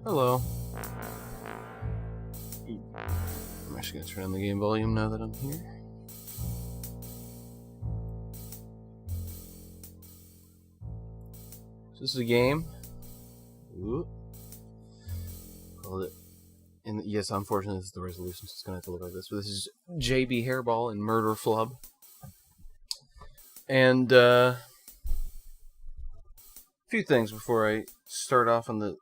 Hello. I'm actually going to turn on the game volume now that I'm here. So this is a game. Ooh. Called it. And yes, unfortunately, this is the resolution, so it's going to have to look like this. But this is JB Harboll and Murder Flub. And a few things before I start off on the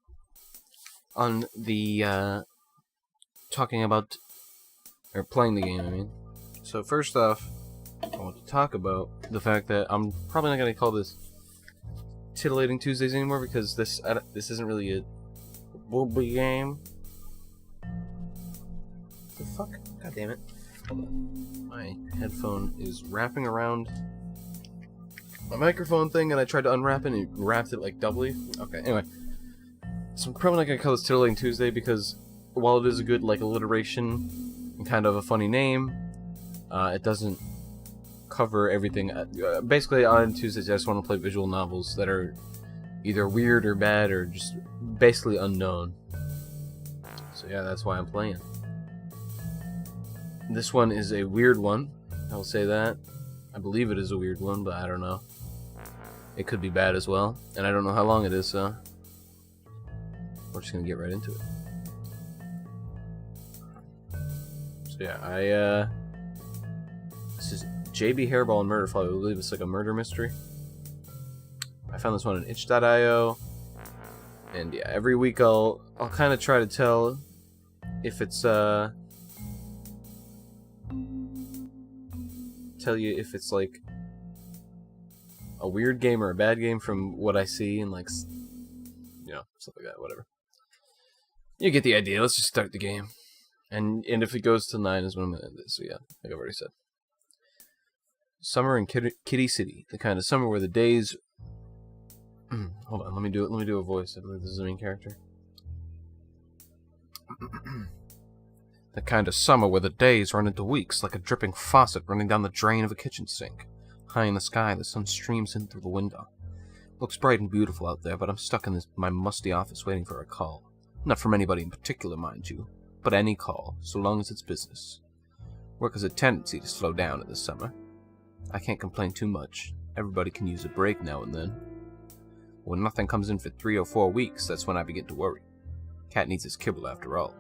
talking about or playing the game. I mean, so first off, I want to talk about the fact that I'm probably not going to call this Titillating Tuesdays anymore because this isn't really a booby game. The fuck? God damn it! Hold on. My headphone is wrapping around my microphone thing, and I tried to unwrap it, and it wrapped it like doubly. Okay, anyway. So I'm probably not going to call this Titillating Tuesday because while it is a good like alliteration and kind of a funny name, it doesn't cover everything. Basically, on Tuesdays, I just want to play visual novels that are either weird or bad or just basically unknown. So yeah, that's why I'm playing. This one is a weird one. I will say that. I believe it is a weird one, but I don't know. It could be bad as well, and I don't know how long it is, so we're just gonna get right into it. So yeah, this is JB Harboll and Murder Flub. I believe it's like a murder mystery. I found this one on itch.io, and yeah, every week I'll kind of try to tell if it's tell you if it's like a weird game or a bad game from what I see and like, you know, stuff like that, whatever. You get the idea. Let's just start the game. And if it goes to 9 is when I'm going to end it. So yeah, like I've already said. Summer in Kitty City. The kind of summer where the days... Hold on, let me do a voice. I believe this is the main character. The kind of summer where the days run into weeks, like a dripping faucet running down the drain of a kitchen sink. High in the sky, the sun streams in through the window. Looks bright and beautiful out there, but I'm stuck in my musty office waiting for a call. Not from anybody in particular, mind you, but any call, so long as it's business. Work has a tendency to slow down in the summer. I can't complain too much. Everybody can use a break now and then. When nothing comes in for 3 or 4 weeks, that's when I begin to worry. Cat needs his kibble after all.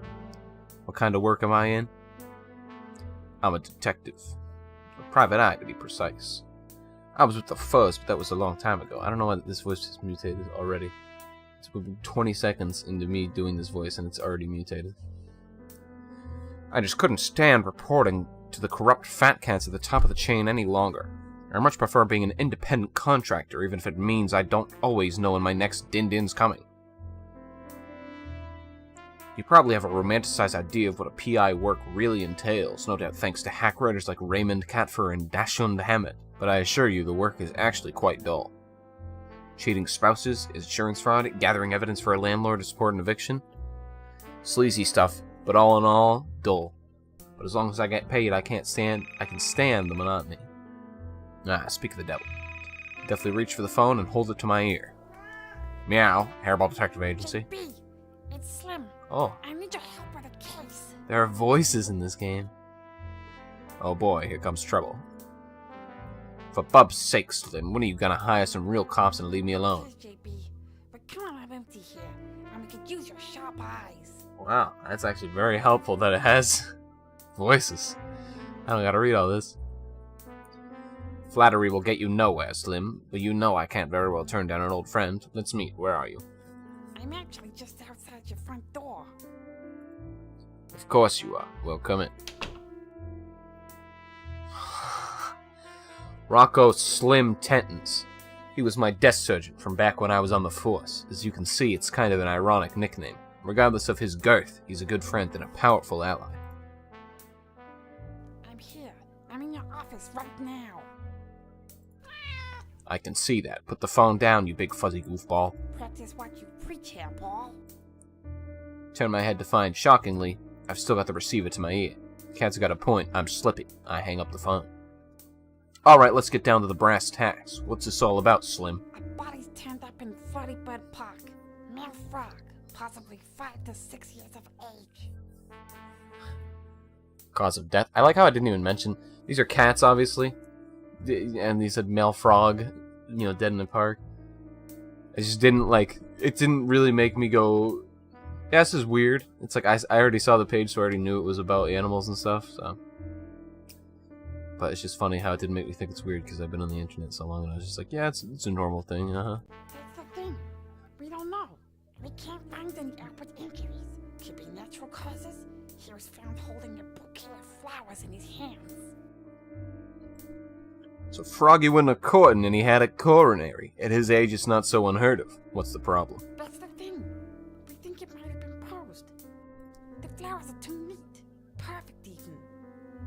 What kind of work am I in? I'm a detective. A private eye, to be precise. I was with the Fuzz, but that was a long time ago. I don't know why this voice is mutated already. It's been 20 seconds into me doing this voice, and it's already mutated. I just couldn't stand reporting to the corrupt fat cats at the top of the chain any longer. I much prefer being an independent contractor, even if it means I don't always know when my next din-din's coming. You probably have a romanticized idea of what a PI work really entails, no doubt thanks to hack writers like Raymond Katfer and Dashund Hammett, but I assure you the work is actually quite dull. Cheating spouses, insurance fraud, gathering evidence for a landlord to support an eviction. Sleazy stuff, but all in all, dull. But as long as I get paid, I can stand the monotony. Speak of the devil. Definitely reach for the phone and hold it to my ear. Meow, Harboll Detective Agency. JB, it's Slim. Oh. I need your help with a case. There are voices in this game. Oh boy, here comes trouble. For Bub's sake, Slim, when are you gonna hire some real cops and leave me alone? Yes, JB, but come on, I'm empty here, and we could use your sharp eyes. Wow, that's actually very helpful that it has voices. I don't gotta read all this. Flattery will get you nowhere, Slim, but you know I can't very well turn down an old friend. Let's meet. Where are you? I'm actually just outside your front door. Of course you are. Well, come in. Rocco Slim Tentons. He was my desk sergeant from back when I was on the force. As you can see, it's kind of an ironic nickname. Regardless of his girth, he's a good friend and a powerful ally. I'm here. I'm in your office right now. I can see that. Put the phone down, you big fuzzy goofball. Practice what you preach here, Paul. Turn my head to find, shockingly, I've still got the receiver to my ear. Cat's got a point. I'm slippy. I hang up the phone. Alright, let's get down to the brass tacks. What's this all about, Slim? My body's turned up in 40 Bird Park. Male frog, possibly 5 to 6 years of age. Cause of death? I like how I didn't even mention. These are cats, obviously. And these said male frog, dead in the park. I just didn't it didn't really make me go, yeah, this is weird. It's like, I already saw the page, so I already knew it was about animals and stuff, so. But it's just funny how it didn't make me think it's weird, because I've been on the internet so long, and I was just like, yeah, it's a normal thing, That's the thing. We don't know. We can't find any outward injuries. Could be natural causes. He was found holding a bouquet of flowers in his hands. So Froggy went a-courting and he had a coronary. At his age, it's not so unheard of. What's the problem? That's the thing. We think it might have been posed. The flowers are too neat. Perfect, even.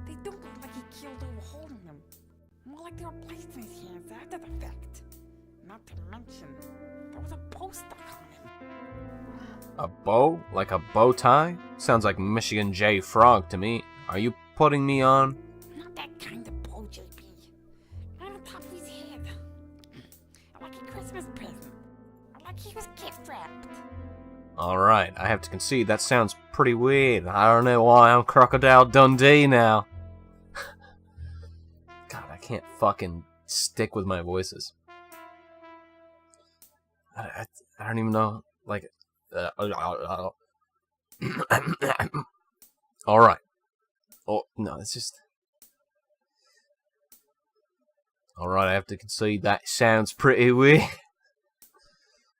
They don't look like he killed over holding them. More like they were placed in his hands after the fact. Not to mention, there was a bow stuck on him. A bow? Like a bow tie? Sounds like Michigan J. Frog to me. Are you putting me on? Not that kind of bow, JB. Right on top of his head. Like a Christmas present. Like he was gift wrapped. Alright, I have to concede, that sounds pretty weird. I don't know why I'm Crocodile Dundee now. God, I can't fucking stick with my voices. I don't even know, Alright. Oh, no, it's just... Alright, I have to concede that sounds pretty weird.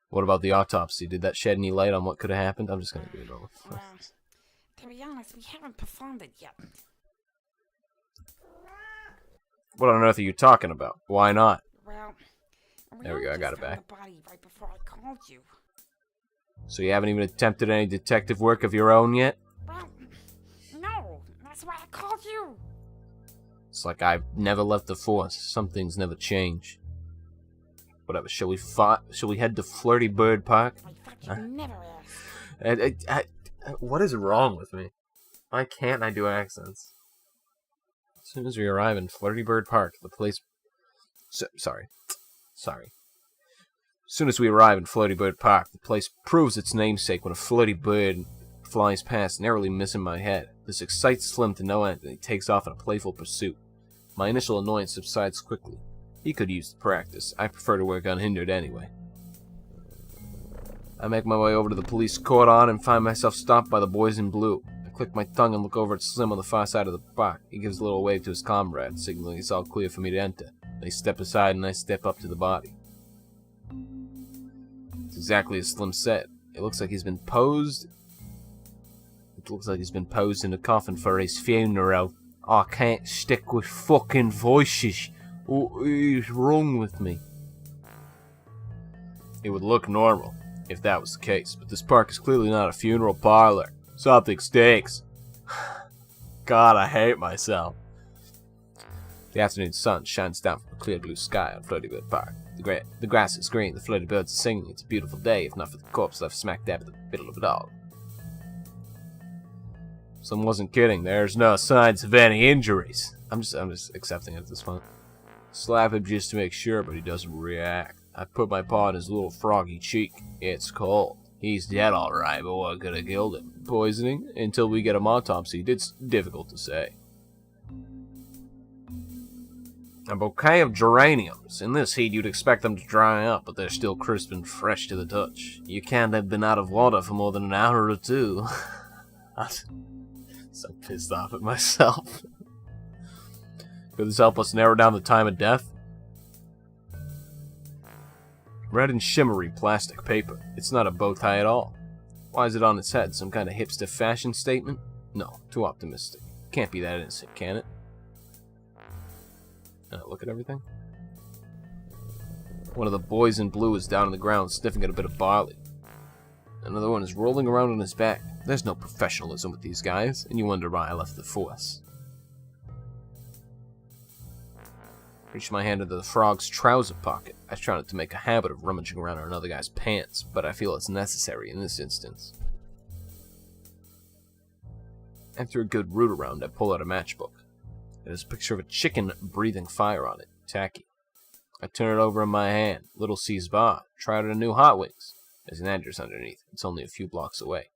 What about the autopsy? Did that shed any light on what could have happened? I'm just gonna do it all. Well, to be honest, we haven't performed it yet. What on earth are you talking about? Why not? Well, There we go, I got it back. The body right before I called you. So you haven't even attempted any detective work of your own yet? Well, no. That's why I called you. It's like I've never left the force. Some things never change. Whatever, shall we head to Flirty Bird Park? I thought you'd never ask. What is wrong with me? Why can't I do accents? As soon as we arrive in Flirty Bird Park, the place... Sorry. As soon as we arrive in Flirty Bird Park, the place proves its namesake when a flirty bird flies past, narrowly missing my head. This excites Slim to no end, and he takes off in a playful pursuit. My initial annoyance subsides quickly. He could use the practice. I prefer to work unhindered anyway. I make my way over to the police cordon and find myself stopped by the boys in blue. I click my tongue and look over at Slim on the far side of the park. He gives a little wave to his comrade, signaling it's all clear for me to enter. They step aside and I step up to the body. It's exactly as Slim said. It looks like he's been posed. In a coffin for his funeral. I can't stick with fucking voices. What is wrong with me? It would look normal if that was the case, but this park is clearly not a funeral parlor. Something stinks. God, I hate myself. The afternoon sun shines down from the clear blue sky on Flirty Bird Park. The grass is green, the flirty birds are singing. It's a beautiful day, if not for the corpse left smack dab in the middle of it all. Slim wasn't kidding. There's no signs of any injuries. I'm just accepting it at this point. Slap him just to make sure, but he doesn't react. I put my paw on his little froggy cheek. It's cold. He's dead alright, but what could have killed him? Poisoning? Until we get an autopsy, it's difficult to say. A bouquet of geraniums. In this heat, you'd expect them to dry up, but they're still crisp and fresh to the touch. You can't have been out of water for more than an hour or two. I'm so pissed off at myself. Could this help us narrow down the time of death? Red and shimmery plastic paper. It's not a bow tie at all. Why is it on its head? Some kind of hipster fashion statement? No, too optimistic. Can't be that innocent, can it? Look at everything. One of the boys in blue is down on the ground sniffing at a bit of barley. Another one is rolling around on his back. There's no professionalism with these guys, and you wonder why I left the force. Reach my hand into the frog's trouser pocket. I try not to make a habit of rummaging around in another guy's pants, but I feel it's necessary in this instance. After a good root around, I pull out a matchbook. It has a picture of a chicken breathing fire on it. Tacky. I turn it over in my hand. Little C's bar. Try out a new Hot Wings. There's an address underneath. It's only a few blocks away.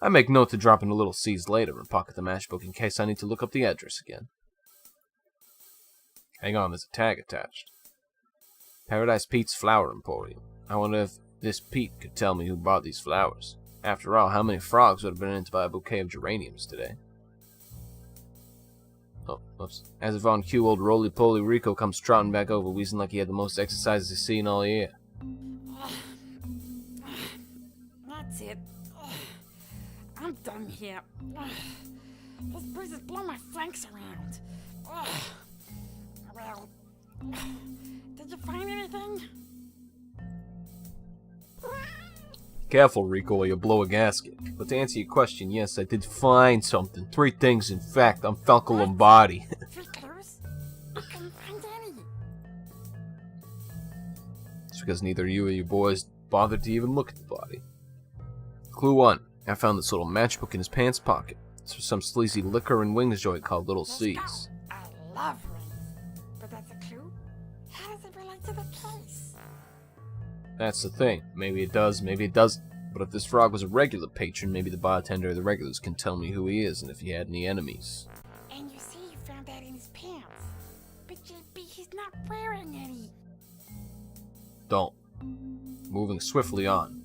I make note to drop into Little C's later and pocket the matchbook in case I need to look up the address again. Hang on, there's a tag attached. Paradise Pete's Flower Emporium. I wonder if this Pete could tell me who bought these flowers. After all, how many frogs would have been in to buy a bouquet of geraniums today? Oh, oops. As if on cue, old roly-poly Rico comes trotting back over, wheezing like he had the most exercise he's seen all year. That's it. I'm done here. Those breezes blow my flanks around. Well, did you find anything? Careful, Rico, or you'll blow a gasket. But to answer your question, yes, I did find something. 3 things, in fact. I'm Falco Lombardi. 3 clues? I couldn't find any. It's because neither you or your boys bothered to even look at the body. Clue 1. I found this little matchbook in his pants pocket. It's for some sleazy liquor and wings joint called Little C's. I love rings. But that's a clue? How does it relate to the case? That's the thing. Maybe it does, maybe it doesn't. But if this frog was a regular patron, maybe the bartender or the regulars can tell me who he is and if he had any enemies. And you see you found that in his pants. But JB, he's not wearing any. Don't. Moving swiftly on.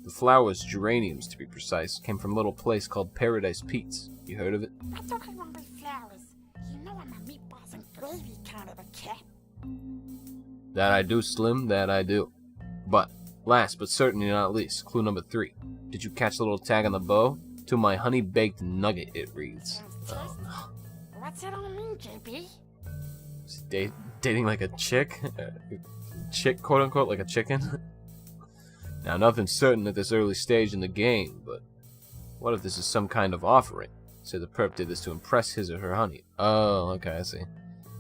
The flowers, geraniums to be precise, came from a little place called Paradise Pete's. You heard of it? I don't want my flowers. You know I'm a meatballs and gravy kind of a cat. That I do, Slim, that I do. But, last but certainly not least, clue number 3. Did you catch the little tag on the bow? To my honey-baked nugget, it reads. Oh, no. What's it all mean, JB? Is he dating like a chick? Chick, quote-unquote, like a chicken? Now, nothing's certain at this early stage in the game, but what if this is some kind of offering? Say the perp did this to impress his or her honey. Oh, okay, I see.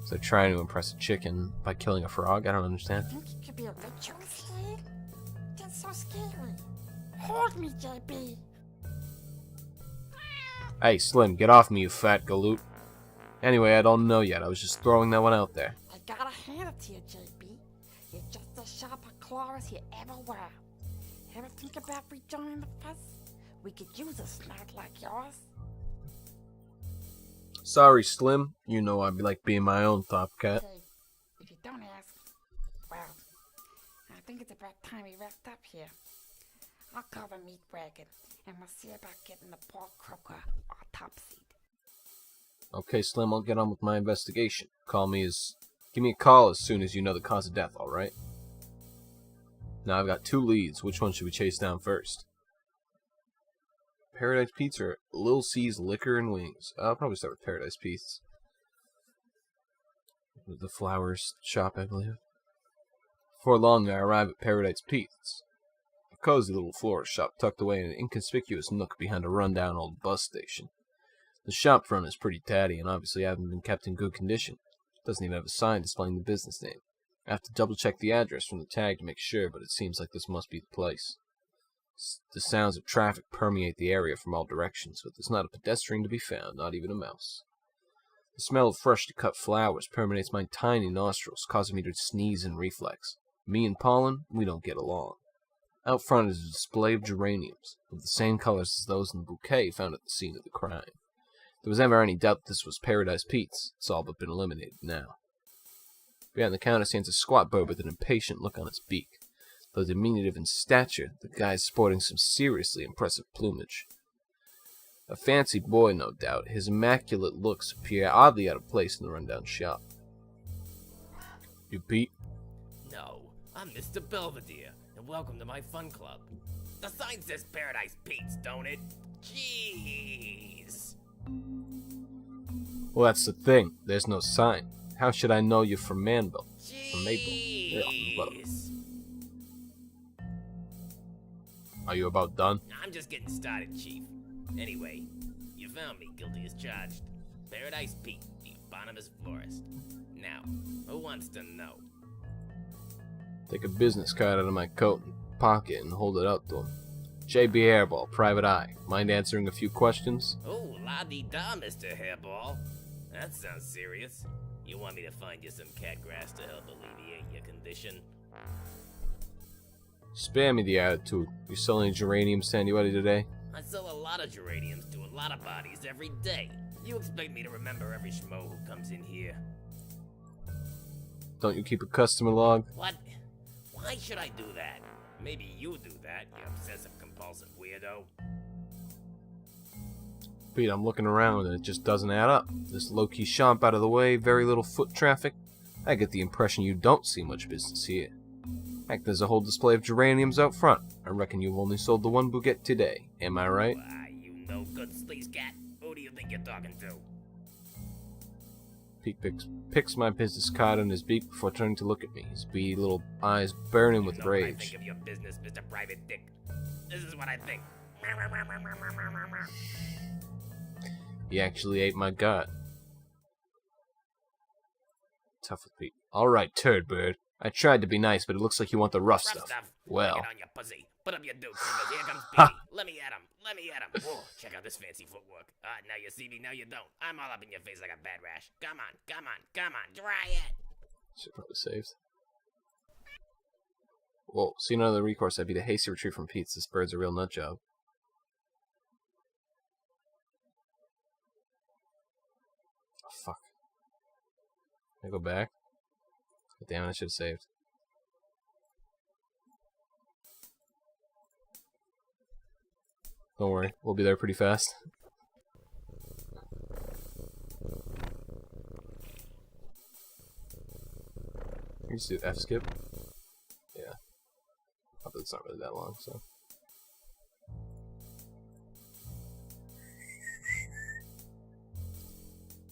So trying to impress a chicken by killing a frog? I don't understand. Think you could be a ritual slave? That's so scary. Hold me, JB. Hey, Slim, get off me, you fat galoot. Anyway, I don't know yet. I was just throwing that one out there. I gotta hand it to you, JB. You're just as sharp a claw as you ever were. Ever think about rejoining the fuss? We could use a snout like yours. Sorry, Slim. You know I'd be like being my own Thopcat. Hey, if you don't ask, well, I think it's about time we wrapped up here. I'll call the meat wagon, and we'll see about getting the pork croaker autopsied. Okay, Slim, I'll get on with my investigation. Give me a call as soon as you know the cause of death, alright? Now I've got 2 leads. Which one should we chase down first? Paradise Pizza or Lil C's Liquor and Wings? I'll probably start with Paradise Pizza. With the flowers shop, I believe. Before long, I arrive at Paradise Pizza. A cozy little florist shop tucked away in an inconspicuous nook behind a rundown old bus station. The shop front is pretty tatty and obviously haven't been kept in good condition. It doesn't even have a sign displaying the business name. I have to double check the address from the tag to make sure, but it seems like this must be the place. The sounds of traffic permeate the area from all directions, but there's not a pedestrian to be found, not even a mouse. The smell of freshly cut flowers permeates my tiny nostrils, causing me to sneeze in reflex. Me and pollen, we don't get along. Out front is a display of geraniums, of the same colors as those in the bouquet found at the scene of the crime. If there was ever any doubt that this was Paradise Pizza, it's all but been eliminated now. Behind the counter stands a squat bird with an impatient look on its beak. Though diminutive in stature, the guy is sporting some seriously impressive plumage. A fancy boy, no doubt, his immaculate looks appear oddly out of place in the rundown shop. You Pete? No, I'm Mr. Belvedere, and welcome to my fun club. The sign says Paradise Pizza, don't it? Jeez. Well, that's the thing. There's no sign. How should I know you're from Manville? From Maple? Jeez. Are you about done? I'm just getting started, Chief. Anyway, you found me guilty as charged. Paradise Pete, the eponymous florist. Now, who wants to know? Take a business card out of my coat and pocket and hold it out to him. J.B. Harboll, private eye. Mind answering a few questions? Oh, la-di-da, Mr. Hairball. That sounds serious. You want me to find you some cat grass to help alleviate your condition? Spare me the attitude. You sell any geraniums to anybody today? I sell a lot of geraniums to a lot of bodies every day. You expect me to remember every schmo who comes in here? Don't you keep a customer log? What? Why should I do that? Maybe you do that, you obsessive-compulsive weirdo. Pete, I'm looking around and it just doesn't add up. This low-key shop out of the way, very little foot traffic. I get the impression you don't see much business here. Heck, there's a whole display of geraniums out front. I reckon you've only sold the one bouquet today. Am I right? Why, you no good sleaze cat. Who do you think you're talking to? Pete picks my business card in his beak before turning to look at me, his beady little eyes burning with You know what I think rage. of your business, Mr. Private Dick. This is what I think. He actually ate my gut. Tough with Pete. Alright, turd bird. I tried to be nice, but it looks like you want the rough stuff. Well. Get on your pussy. Put up your dukes, because here comes Petey. Let me at him. Let me at him. Whoa, check out this fancy footwork. Now you see me, now you don't. I'm all up in your face like a bad rash. Come on, come on, come on. Try it. Should probably saved. Whoa, see none of the recourse. I'd be the hasty retreat from Pete's. This bird's a real nut job. Oh, fuck. Can I go back? Damn it, I should have saved. Don't worry, we'll be there pretty fast. You just do F skip? Yeah. Probably it's not really that long, so.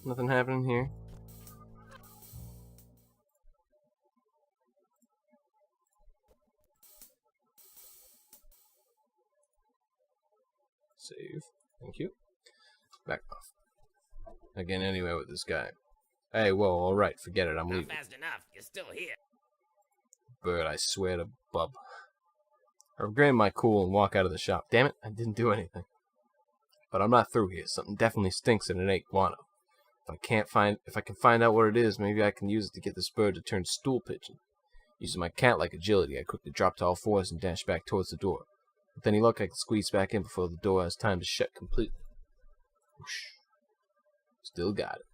Nothing happening here. Save. Thank you. Back off. Again, anyway, with this guy. Hey, whoa, alright, forget it, I'm Not leaving. fast enough. You're still here. Bird, I swear to Bub. I regain my cool and walk out of the shop. Damn it, I didn't do anything. But I'm not through here. Something definitely stinks and it ain't guano. If I can find out what it is, maybe I can use it to get this bird to turn stool pigeon. Using my cat-like agility, I quickly drop to all fours and dash back towards the door. With any luck, I can squeeze back in before the door has time to shut completely. Whoosh. Still got it.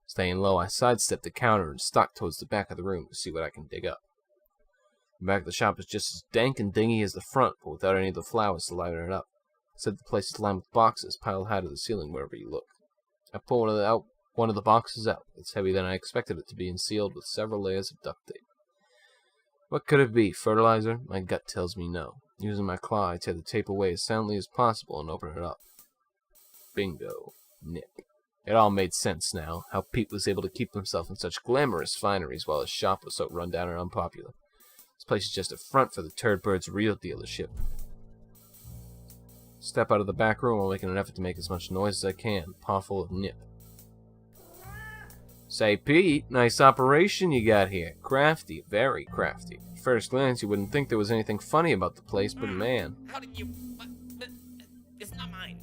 Staying low, I sidestep the counter and stalk towards the back of the room to see what I can dig up. The back of the shop is just as dank and dingy as the front, but without any of the flowers to lighten it up. Instead, the place is lined with boxes piled high to the ceiling wherever you look. I pull one of the boxes out. It's heavier than I expected it to be and sealed with several layers of duct tape. What could it be? Fertilizer? My gut tells me no. Using my claw, I tear the tape away as soundly as possible and open it up. Bingo. Nip. It all made sense now, how Pete was able to keep himself in such glamorous fineries while his shop was so run down and unpopular. This place is just a front for the Turd Bird's real dealership. Step out of the back room while making an effort to make as much noise as I can, paw full of nip. Say, Pete, nice operation you got here. Crafty, very crafty. At first glance, you wouldn't think there was anything funny about the place, but man. How did you... What? It's not mine.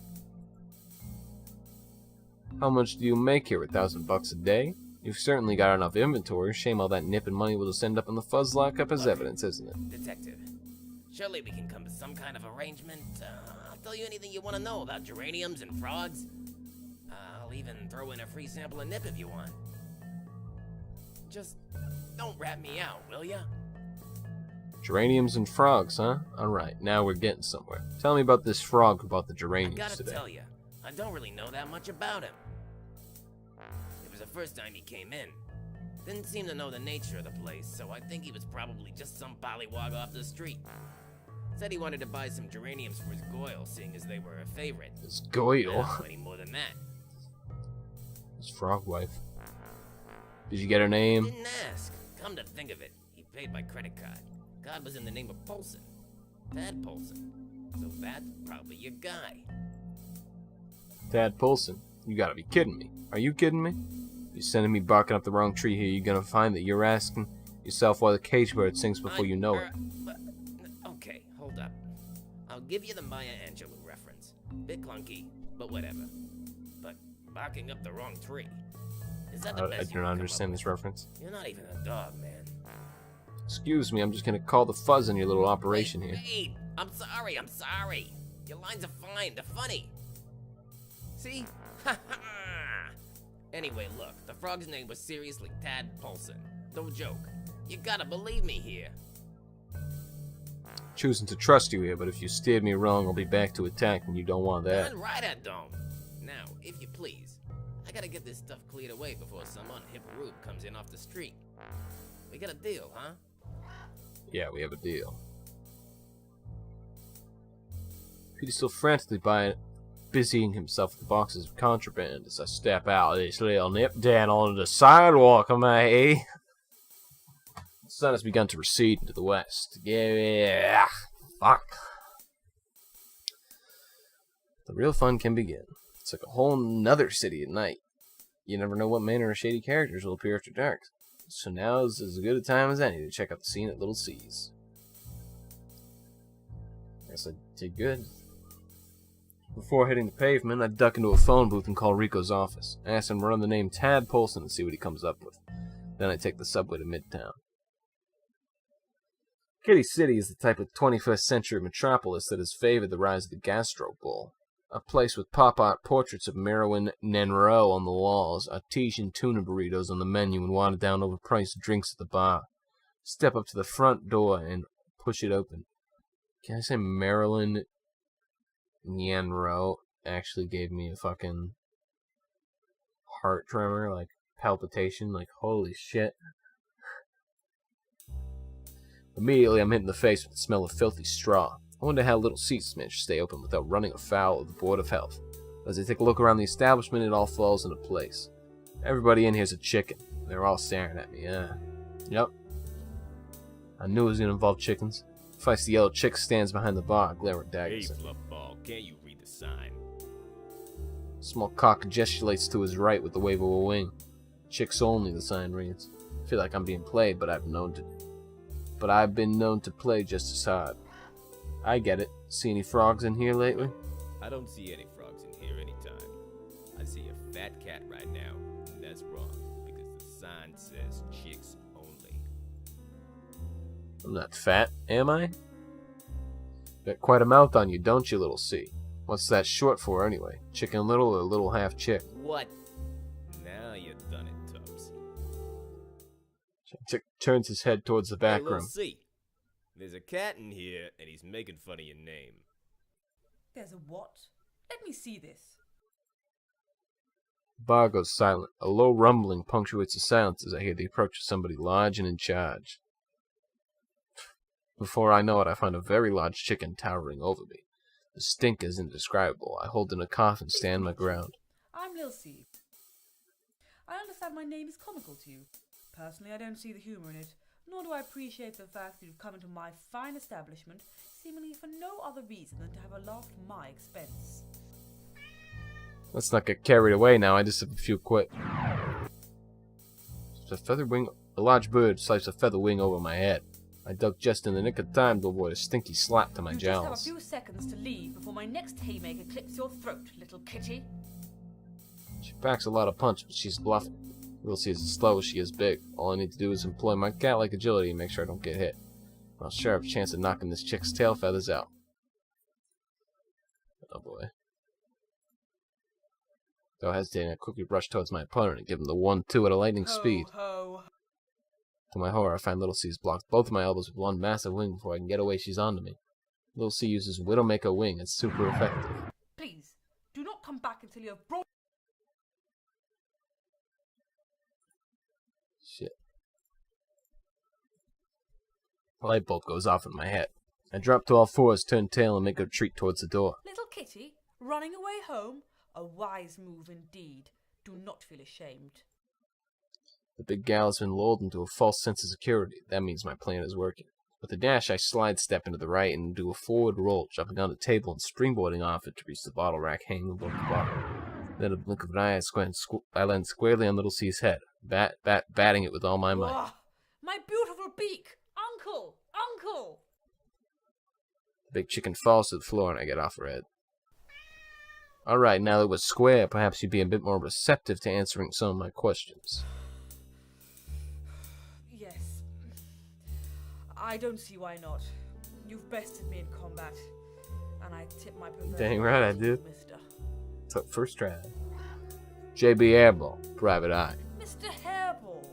How much do you make here? $1,000 a day? You've certainly got enough inventory. Shame all that nip and money will just end up in the fuzz lockup as evidence, isn't it? Detective, surely we can come to some kind of arrangement. I'll tell you anything you want to know about geraniums and frogs. I'll even throw in a free sample of nip if you want. Just don't rat me out, will ya? Geraniums and frogs, huh? Alright, now we're getting somewhere. Tell me about this frog who bought the I geraniums gotta today. tell ya, I don't really know that much about him. It was the first time he came in. Didn't seem to know the nature of the place, so I think he was probably just some pollywog off the street. Said he wanted to buy some geraniums for his Goyle, seeing as they were a favorite. His I Goyle? don't know any more than that. His frog wife. Did you get her name? Didn't ask. Come to think of it, he paid by credit card. Card was in the name of Polson. Tad Polson. So that's probably your guy. Tad Polson. You gotta be kidding me. Are you kidding me? You're sending me barking up the wrong tree here. You're gonna find that you're asking yourself why the cage bird sings before you know it. Okay, hold up. I'll give you the Maya Angelou reference. Bit clunky, but whatever. But barking up the wrong tree. Is that the I best do not understand this reference. You're not even a dog, man. Excuse me, I'm just gonna call the fuzz on your little operation here. Wait, I'm sorry. Your lines are fine, they're funny. See? Ha ha! Anyway, look, the frog's name was seriously Tad Polson. No joke. You gotta believe me here. Choosing to trust you here, but if you steered me wrong, I'll be back to attack, and you don't want that. Done right, I don't. Now, if you please, I gotta get this stuff cleared away before some unhip rube comes in off the street. We got a deal, huh? Yeah, we have a deal. Peter's still frantically busying himself with the boxes of contraband as I step out of this little nip down onto the sidewalk of my hay. The sun has begun to recede into the west. Yeah, fuck. The real fun can begin. It's like a whole nother city at night. You never know what manner of shady characters will appear after dark. So now is as good a time as any to check out the scene at Little C's. Guess I did good. Before hitting the pavement, I duck into a phone booth and call Rico's office. I ask him to run the name Tad Polson and see what he comes up with. Then I take the subway to Midtown. Kitty City is the type of 21st century metropolis that has favored the rise of the gastro bull. A place with pop art portraits of Marilyn Monroe on the walls, artesian tuna burritos on the menu, and watered down overpriced drinks at the bar. Step up to the front door and push it open. Can I say Marilyn Monroe actually gave me a fucking heart tremor, like palpitation, like holy shit. Immediately I'm hit in the face with the smell of filthy straw. I wonder how Little C's managed to stay open without running afoul of the Board of Health. As I take a look around the establishment, it all falls into place. Everybody in here's a chicken. They're all staring at me, Yep. I knew it was going to involve chickens. Feisty yellow chick stands behind the bar, glaring daggers. Hey, Flub Ball, can't you read the sign. Small cock gesticulates to his right with the wave of a wing. Chicks only, the sign reads. I feel like I'm being played, but I've been known to play just as hard. I get it. See any frogs in here lately? I don't see any frogs in here anytime. I see a fat cat right now, and that's wrong, because the sign says chicks only. I'm not fat, am I? Got quite a mouth on you, don't you, little C? What's that short for, anyway? Chicken Little or Little Half Chick? What? Now you've done it, Tubbs. Chick turns his head towards the back Hey, little room. C, there's a cat in here, and he's making fun of your name. There's a what? Let me see this. The bar goes silent. A low rumbling punctuates the silence as I hear the approach of somebody large and in charge. Before I know it, I find a very large chicken towering over me. The stink is indescribable. I hold in a cough and stand my ground. I'm Lil C. I understand my name is comical to you. Personally, I don't see the humour in it, nor do I appreciate the fact that you've come into my fine establishment seemingly for no other reason than to have a laugh at my expense. Let's not get carried away now. I just have a few quick. A large bird sliced a feather wing over my head. I ducked just in the nick of time to avoid a stinky slap to my You just have a jowls. few seconds to leave before my next haymaker clips your throat, little kitty. She packs a lot of punch, but she's bluffing. We'll see as slow as she is big. All I need to do is employ my cat-like agility and make sure I don't get hit. I'll sure have a chance of knocking this chick's tail feathers out. Oh boy. Though hesitating, I quickly rush towards my opponent and give him the 1-2 at a lightning speed. Ho. To my horror, I find Little C's blocked both of my elbows with one massive wing before I can get away. She's onto me. Little C uses Widowmaker wing. It's super effective. Please, do not come back until you have brought... Shit. A light bulb goes off in my head. I drop to all fours, turn tail, and make a retreat towards the door. Little kitty, running away home? A wise move indeed. Do not feel ashamed. The big gal has been lulled into a false sense of security. That means my plan is working. With a dash, I slide step into the right and do a forward roll, jumping on the table and springboarding off it to reach the bottle rack hanging above the bar. Then a blink of an eye, I land squarely on Little C's head, batting it with all my might. Ugh, my beautiful beak! Uncle! Uncle! The big chicken falls to the floor and I get off her head. Alright, now that we're square, perhaps you'd be a bit more receptive to answering some of my questions. Yes. I don't see why not. You've bested me in combat, and I tip my proverbial Dang right I hat to you, did. mister. So, first try. J.B. Harboll, Private Eye. Mr. Harboll!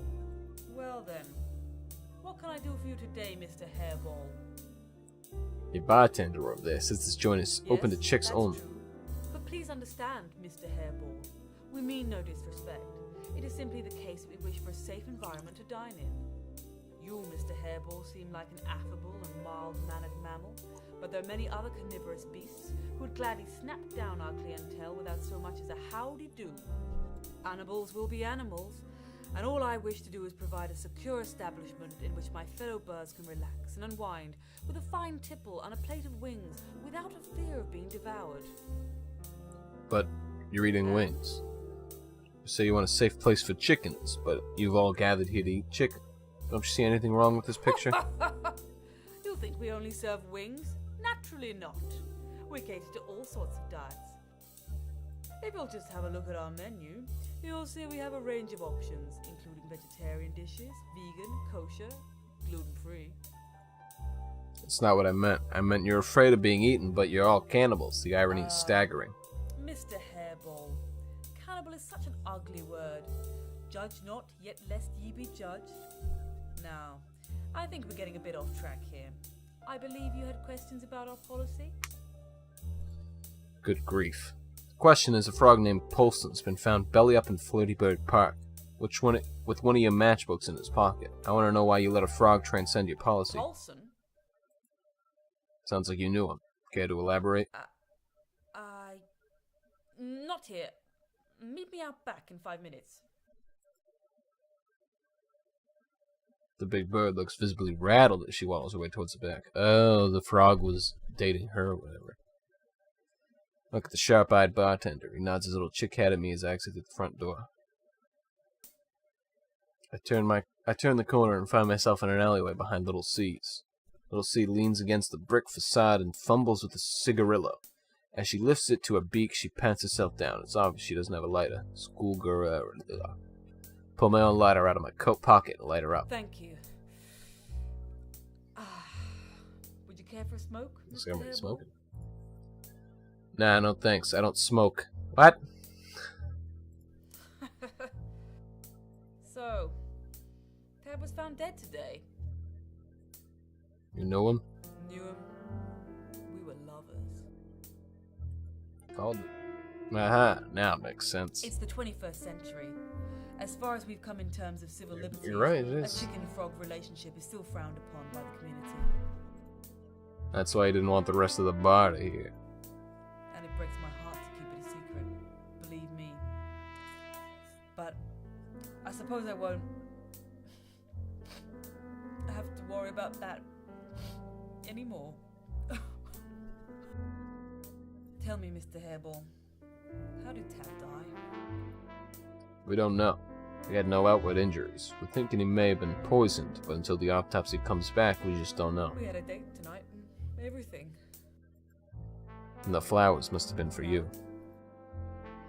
Well then, what can I do for you today, Mr. Harboll? Your bartender over there says this joint is open to chicks that's only. True. But please understand, Mr. Harboll, we mean no disrespect. It is simply the case that we wish for a safe environment to dine in. You, Mr. Harboll, seem like an affable and mild-mannered mammal, but there are many other carnivorous beasts who would gladly snap down our clientele without so much as a howdy-do. Animals will be animals, and all I wish to do is provide a secure establishment in which my fellow birds can relax and unwind with a fine tipple and a plate of wings without a fear of being devoured. But you're eating wings. You say you want a safe place for chickens, but you've all gathered here to eat chicken. Don't you see anything wrong with this picture? You think we only serve wings? Naturally not. We cater to all sorts of diets. If you'll just have a look at our menu, you'll see we have a range of options, including vegetarian dishes, vegan, kosher, gluten-free. That's not what I meant. I meant you're afraid of being eaten, but you're all cannibals. The irony is staggering. Mr. Harboll, cannibal is such an ugly word. Judge not, yet lest ye be judged. Now, I think we're getting a bit off track here. I believe you had questions about our policy? Good grief. The question is, a frog named Polson's been found belly up in Flirty Bird Park, with one of your matchbooks in his pocket. I want to know why you let a frog transcend your policy. Paulson? Sounds like you knew him. Care to elaborate? Not here. Meet me out back in 5 minutes. The big bird looks visibly rattled as she waddles her way towards the back. Oh, the frog was dating her or whatever. Look at the sharp-eyed bartender. He nods his little chick head at me as I exit the front door. I turn the corner and find myself in an alleyway behind Little C's. Little C leans against the brick facade and fumbles with a cigarillo. As she lifts it to her beak, she pants herself down. It's obvious she doesn't have a lighter. Schoolgirl. Pull my own lighter out of my coat pocket and light her up. Thank you. Would you care for a smoke? See I'm smoking. Nah, no thanks. I don't smoke. What? So, Ted was found dead today. You know him? Knew him. We were lovers. Called it. Aha, now it makes sense. It's the 21st century. As far as we've come in terms of civil liberties, You're right, it a is. chicken-frog relationship is still frowned upon by the community. That's why he didn't want the rest of the bar to hear. And it breaks my heart to keep it a secret. Believe me. But I suppose I won't have to worry about that anymore. Tell me, Mr. Harboll, how did Tad die? We don't know. He had no outward injuries. We're thinking he may have been poisoned, but until the autopsy comes back, we just don't know. We had a date tonight and everything. And the flowers must have been for you.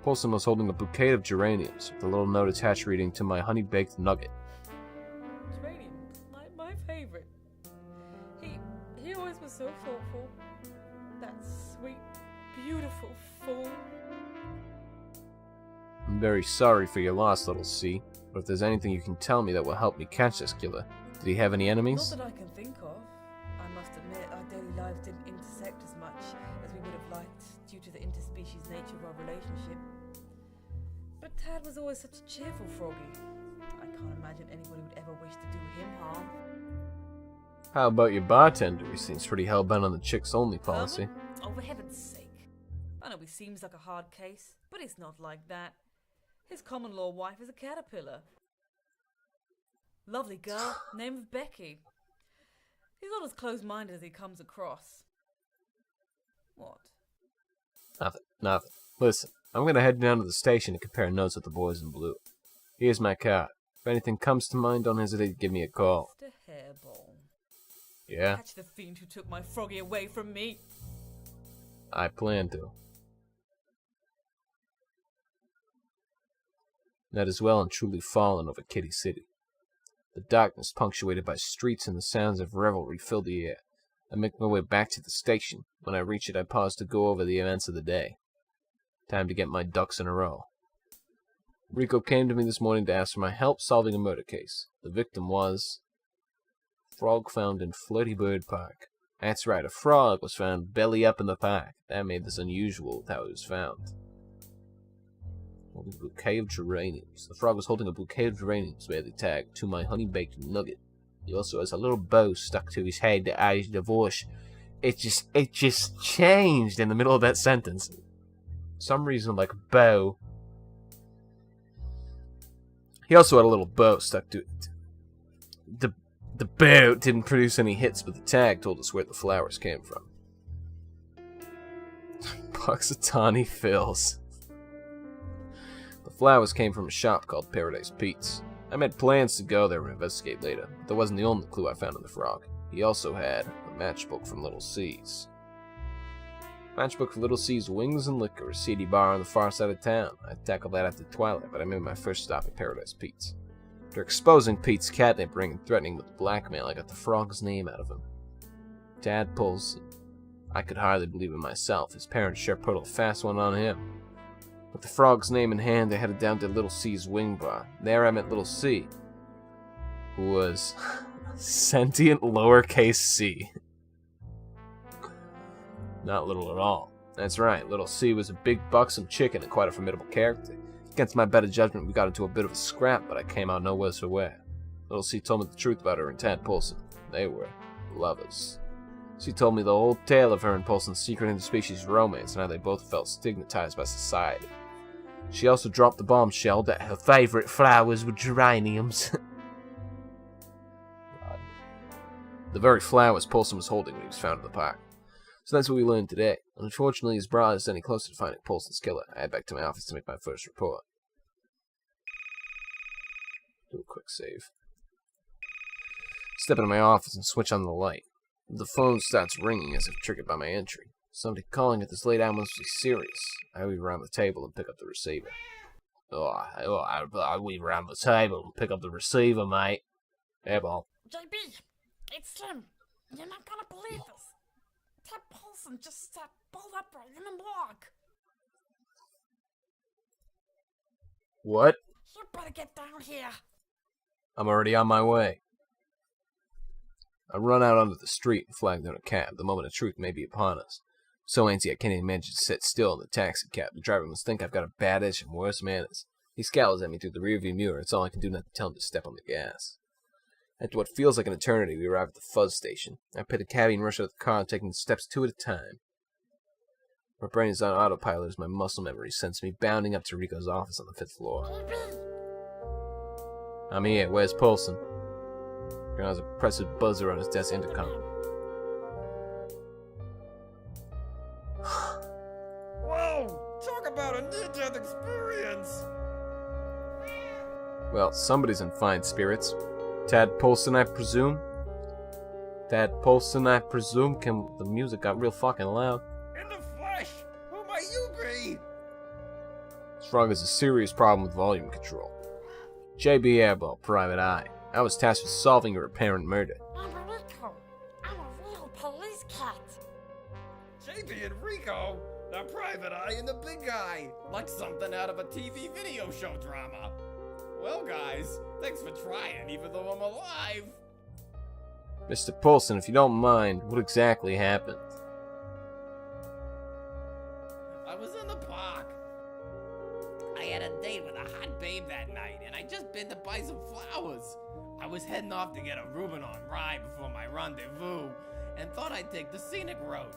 Paulson was holding a bouquet of geraniums, with a little note attached reading, "To my honey-baked nugget." Geraniums, my favorite. He always was so thoughtful. That sweet, beautiful fool. I'm very sorry for your loss, Little C, but if there's anything you can tell me that will help me catch this killer. Did he have any enemies? Not that I can think of. I must admit, our daily lives didn't intersect as much as we would have liked due to the interspecies nature of our relationship. But Tad was always such a cheerful froggy. I can't imagine anybody would ever wish to do him harm. How about your bartender? He seems pretty hell-bent on the chicks-only policy. Oh, for heaven's sake. I know he seems like a hard case, but it's not like that. His common-law wife is a caterpillar. Lovely girl, name of Becky. He's not as close-minded as he comes across. What? Nothing. Listen, I'm gonna head down to the station to compare notes with the boys in blue. Here's my card. If anything comes to mind, don't hesitate to give me a call. Mr. Harboll. Yeah? Catch the fiend who took my froggy away from me. I plan to. That is well and truly fallen over Kitty City. The darkness, punctuated by streets and the sounds of revelry, filled the air. I make my way back to the station. When I reach it, I pause to go over the events of the day. Time to get my ducks in a row. Rico came to me this morning to ask for my help solving a murder case. The victim was... frog found in Flirty Bird Park. That's right, a frog was found belly up in the park. That made this unusual with how it was found. Holding a bouquet of geraniums. The frog was holding a bouquet of geraniums, barely tagged, "To my honey-baked nugget." He also has a little bow stuck to his head that eyes divorce. It just changed in the middle of that sentence. For some reason, like bow. He also had a little bow stuck to it. The bow didn't produce any hits, but the tag told us where the flowers came from. Puxatawny Phil's. The flowers came from a shop called Paradise Pete's. I made plans to go there and investigate later, but that wasn't the only clue I found in the frog. He also had a matchbook from Little C's. Matchbook for Little C's Wings and Liquor, a seedy bar on the far side of town. I tackled that after twilight, but I made my first stop at Paradise Pete's. After exposing Pete's catnip ring and threatening with blackmail, I got the frog's name out of him. Tad Paulson. I could hardly believe it myself. His parents sure put a fast one on him. With the frog's name in hand, I headed down to Little C's wing bar. There I met Little C, who was sentient lowercase c. Not little at all. That's right, Little C was a big buxom chicken and quite a formidable character. Against my better judgment, we got into a bit of a scrap, but I came out no worse for wear. Little C told me the truth about her and Tad Paulson. They were lovers. She told me the whole tale of her and Paulson's secret interspecies romance and how they both felt stigmatized by society. She also dropped the bombshell that her favorite flowers were geraniums. The very flowers Paulson was holding when he was found in the park. So that's what we learned today. Unfortunately, his brought us any closer to finding Paulson's killer. I head back to my office to make my first report. Do a quick save. Step into my office and switch on the light. The phone starts ringing as if triggered by my entry. Somebody calling at this late hour must be serious. I weave around the table and pick up the receiver. I weave around the table and pick up the receiver, mate. Harboll. JB, it's Slim. You're not gonna believe this. Ted Paulson just sat bolt upright in the morgue. What? You better get down here. I'm already on my way. I run out onto the street and flag down a cab. The moment of truth may be upon us. So antsy I can't even manage to sit still in the taxi cab. The driver must think I've got a bad itch and worse manners. He scowls at me through the rearview mirror. It's all I can do not to tell him to step on the gas. After what feels like an eternity, we arrive at the fuzz station. I pay the cabbie and rush out of the car, taking the steps 2 at a time. My brain is on autopilot as my muscle memory sends me bounding up to Rico's office on the 5th floor. I'm here. Where's Paulson? There's a oppressive buzzer on his desk intercom. Whoa! Talk about a near-death experience! Well, somebody's in fine spirits. Tad Paulson, I presume? Tad Paulson, I presume? The music got real fucking loud. In the flesh! Who might you be? Strong is a serious problem with volume control. J.B. Harboll, Private Eye. I was tasked with solving your apparent murder. I'm Rico. I'm a real police cat. JB and Rico? The private eye and the big guy. Like something out of a TV video show drama. Well, guys, thanks for trying, even though I'm alive. Mr. Paulson, if you don't mind, what exactly happened? I was in the park. I had a date with a hot babe that night, and I just been to buy some flowers. I was heading off to get a Reuben on rye before my rendezvous, and thought I'd take the scenic road.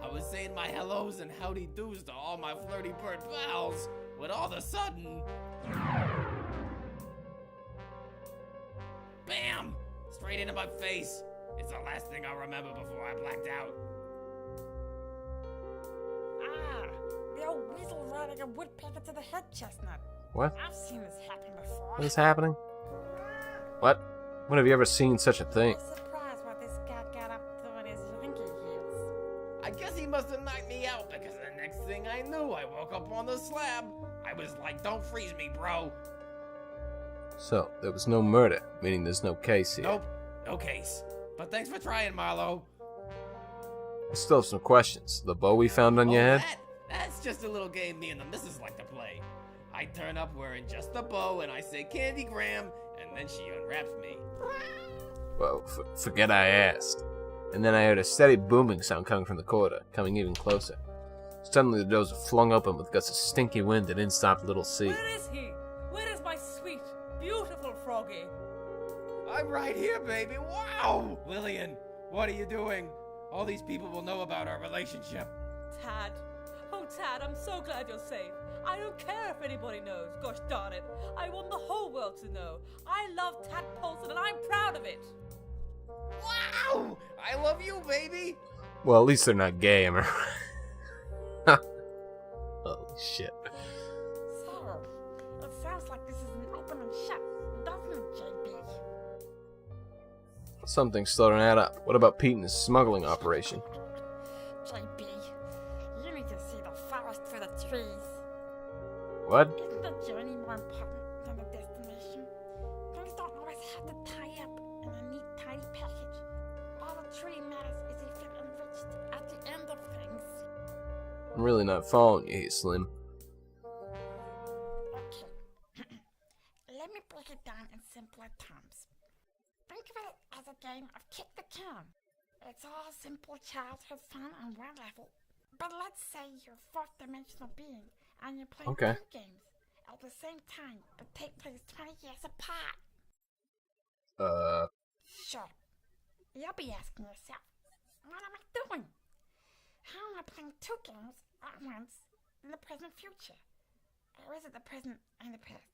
I was saying my hellos and howdy doos to all my flirty bird pals, when all of a sudden... Bam! Straight into my face. It's the last thing I'll remember before I blacked out. Ah, the old weasel riding a woodpecker to the head chestnut. What? I've seen this happen before. What is happening? What? When have you ever seen such a thing? I'm surprised what this guy got up to in his rinky heels. I guess he must have knocked me out because the next thing I knew, I woke up on the slab. I was like, don't freeze me, bro. So, there was no murder, meaning there's no case here. Nope, no case. But thanks for trying, Marlo. I still have some questions. The bow we found on your head? That's just a little game me and the missus like to play. I turn up wearing just the bow and I say Candy Graham, and then she unwraps me. Well, forget I asked. And then I heard a steady booming sound coming from the corridor, coming even closer. Suddenly the doors were flung open with gusts of stinky wind that didn't stop Little C. Where is he? Where is my sweet, beautiful froggy? I'm right here, baby. Wow! Lillian, what are you doing? All these people will know about our relationship. Tad. Oh, Tad, I'm so glad you're safe. I don't care if anybody knows. Gosh darn it. I want the whole world to know. I love Tad Paulson and I'm proud of it. Wow! I love you, baby! Well, at least they're not gay, am I right? Holy shit. So, it sounds like this is an open and shut, doesn't it, JB? Something's starting to add up. What about Pete and his smuggling operation? JB, you need to see the forest through the trees. What? Isn't the journey more important than the destination? Things don't always have to tie up in a neat, tidy package. All that truly matters is if you're enriched at the end of things. I'm really not following you here, Slim. Okay. Let me break it down in simpler terms. Think of it as a game of kick the can. It's all simple childhood fun on one level. But let's say you're a fourth-dimensional being and you're playing Okay. two games at the same time but take place 20 years apart. Sure. You'll be asking yourself, what am I doing? How am I playing two games at once in the present future? Or is it the present and the past?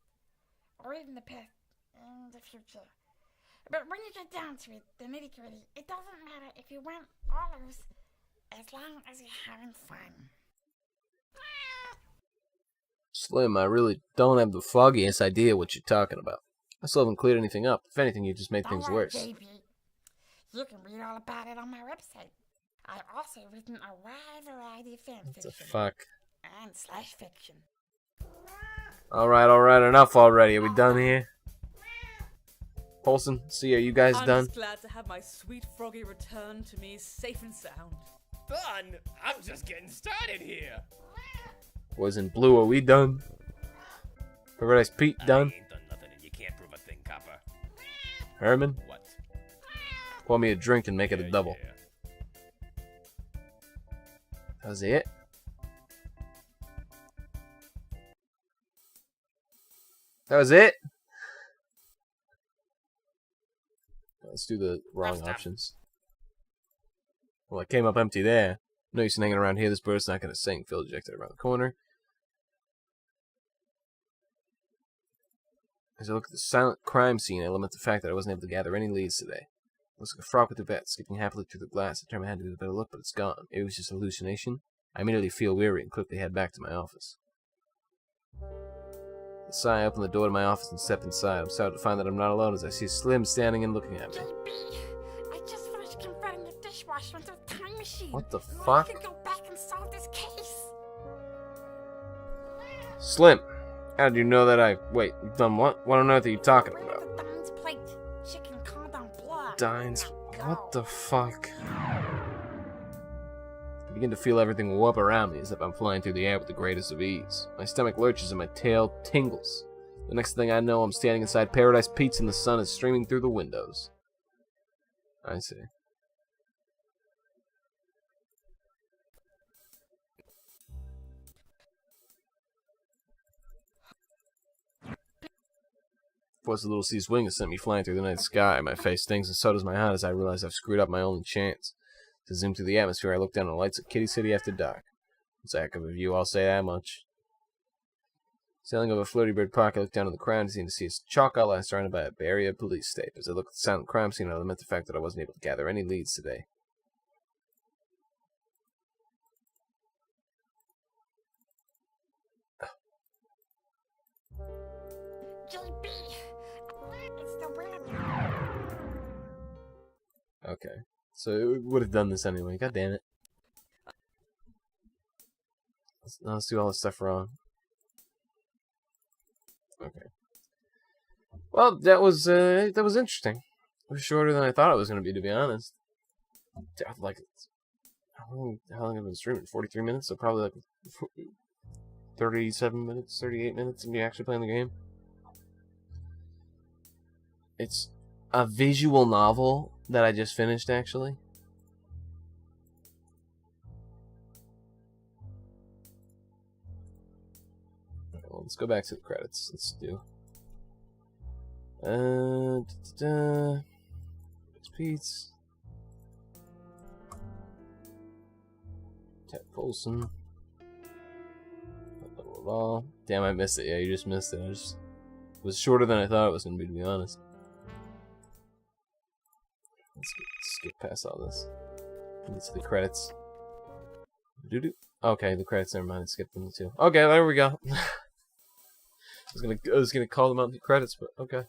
Or even the past and the future? But when you get down to it, the nitty-gritty, it doesn't matter if you win or lose, as long as you're having fun. Slim, I really don't have the foggiest idea what you're talking about. I still haven't cleared anything up. If anything, you just made Don't things worry, worse. baby. You can read all about it on my website. I've also written a wide variety of fan What the fiction fuck? and slash fiction. Alright, enough already. Are we done here? Paulson, see, are you guys I'm done? just glad to have my sweet froggy return to me safe and sound. Done? I'm just getting started here. Boys in blue, are we done? Paradise Pete done? I ain't done nothing and you can't prove a thing, copper. Herman, What? pour me a drink and make it a double. Yeah. That was it? That was it? Let's do the wrong options. Well, it came up empty there. No use in hanging around here. This bird's not going to sing. Phil ejected around the corner. As I look at the silent crime scene, I lament the fact that I wasn't able to gather any leads today. It looks like a frog with a bat, skipping happily through the glass. I turned my head to get a better look, but it's gone. Maybe it was just a hallucination. I immediately feel weary and quickly head back to my office. With a sigh, I open the door to my office and step inside. I'm startled to find that I'm not alone as I see Slim standing and looking at me. JB, I just finished converting the dishwasher into a time machine. What the Now fuck? I can go back and solve this case. Slim, how did you know that I... Wait, you've done what? What on earth are you talking Bring about? up the Dines plate. Chicken cordon bleu. Dines... Now What go. the fuck? I begin to feel everything whoop around me as if I'm flying through the air with the greatest of ease. My stomach lurches and my tail tingles. The next thing I know, I'm standing inside Paradise Pete's and the sun is streaming through the windows. I see. Force a little C's wing has sent me flying through the night sky. My face stings and so does my heart as I realize I've screwed up my only chance. To zoom through the atmosphere, I look down on the lights of Kitty City after dark. It's a heck of a view, I'll say that much. Sailing over Flirty Bird Park, I look down at the crime scene to see a chalk outline surrounded by a barrier of police tape. As I look at the silent crime scene, I lament the fact that I wasn't able to gather any leads today. JB, it's the weird. Okay. So it would have done this anyway. God damn it. Let's do all this stuff wrong. Okay. Well, that was interesting. It was shorter than I thought it was going to be honest. Like, how long have I been streaming? 43 minutes? So probably like 37 minutes, 38 minutes of me actually playing the game. It's a visual novel that I just finished, actually. Alright, well, let's go back to the credits. Let's do... It's Pete's. Ted Folsom. Damn, I missed it. Yeah, you just missed it. It was shorter than I thought it was going to be honest. Let's skip past all this. Get to the credits. Okay, the credits. Never mind. I skipped them too. Okay, there we go. I was gonna call them out in the credits, but okay.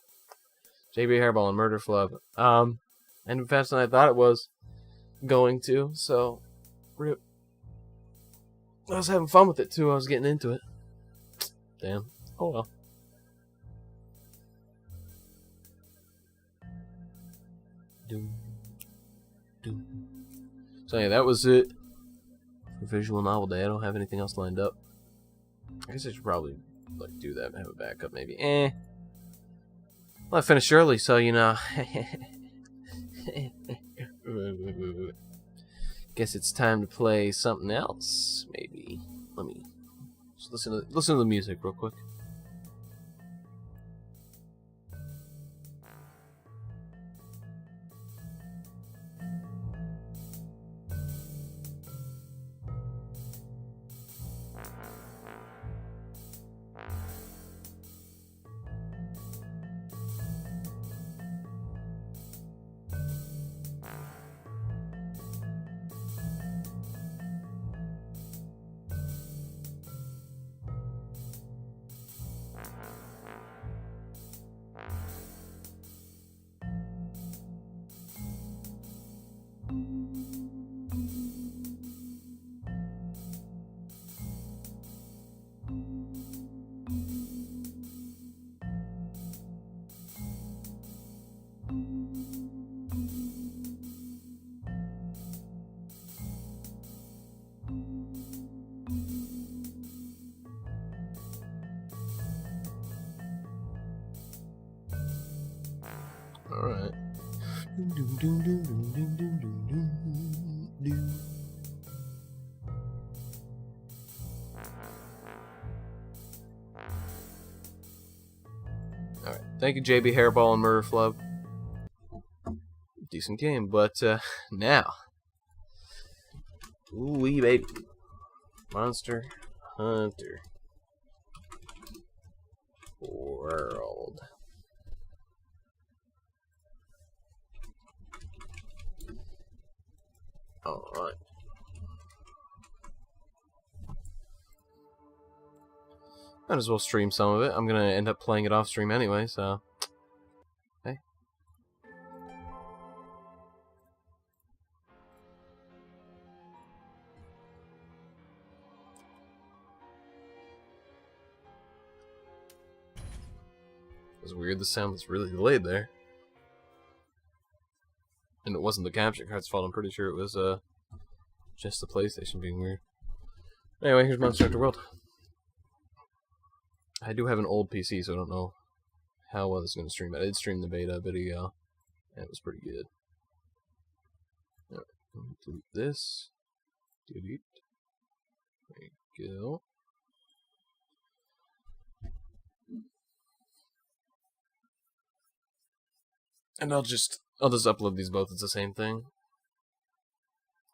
JB Harboll and Murder Flub. And faster than I thought it was going to. So, rip. I was having fun with it too. I was getting into it. Damn. Oh well. So yeah, that was it for Visual Novel Day. I don't have anything else lined up. I guess I should probably like do that and have a backup maybe. Well, I finished early, so you know. Guess it's time to play something else, maybe. Let me just listen to the music real quick. Alright, thank you JB Hairball and Murder Flub. Decent game, but now. Ooh-wee baby. Monster Hunter World. Alright. Might as well stream some of it. I'm gonna end up playing it off stream anyway, so. Hey. It was weird, the sound was really delayed there. And it wasn't the capture card's fault, I'm pretty sure it was just the PlayStation being weird. Anyway, here's Monster Hunter World. I do have an old PC, so I don't know how well it's going to stream. I did stream the beta a bit ago, and it was pretty good. Alright, delete this. Delete. There you go. And I'll just upload these both as the same thing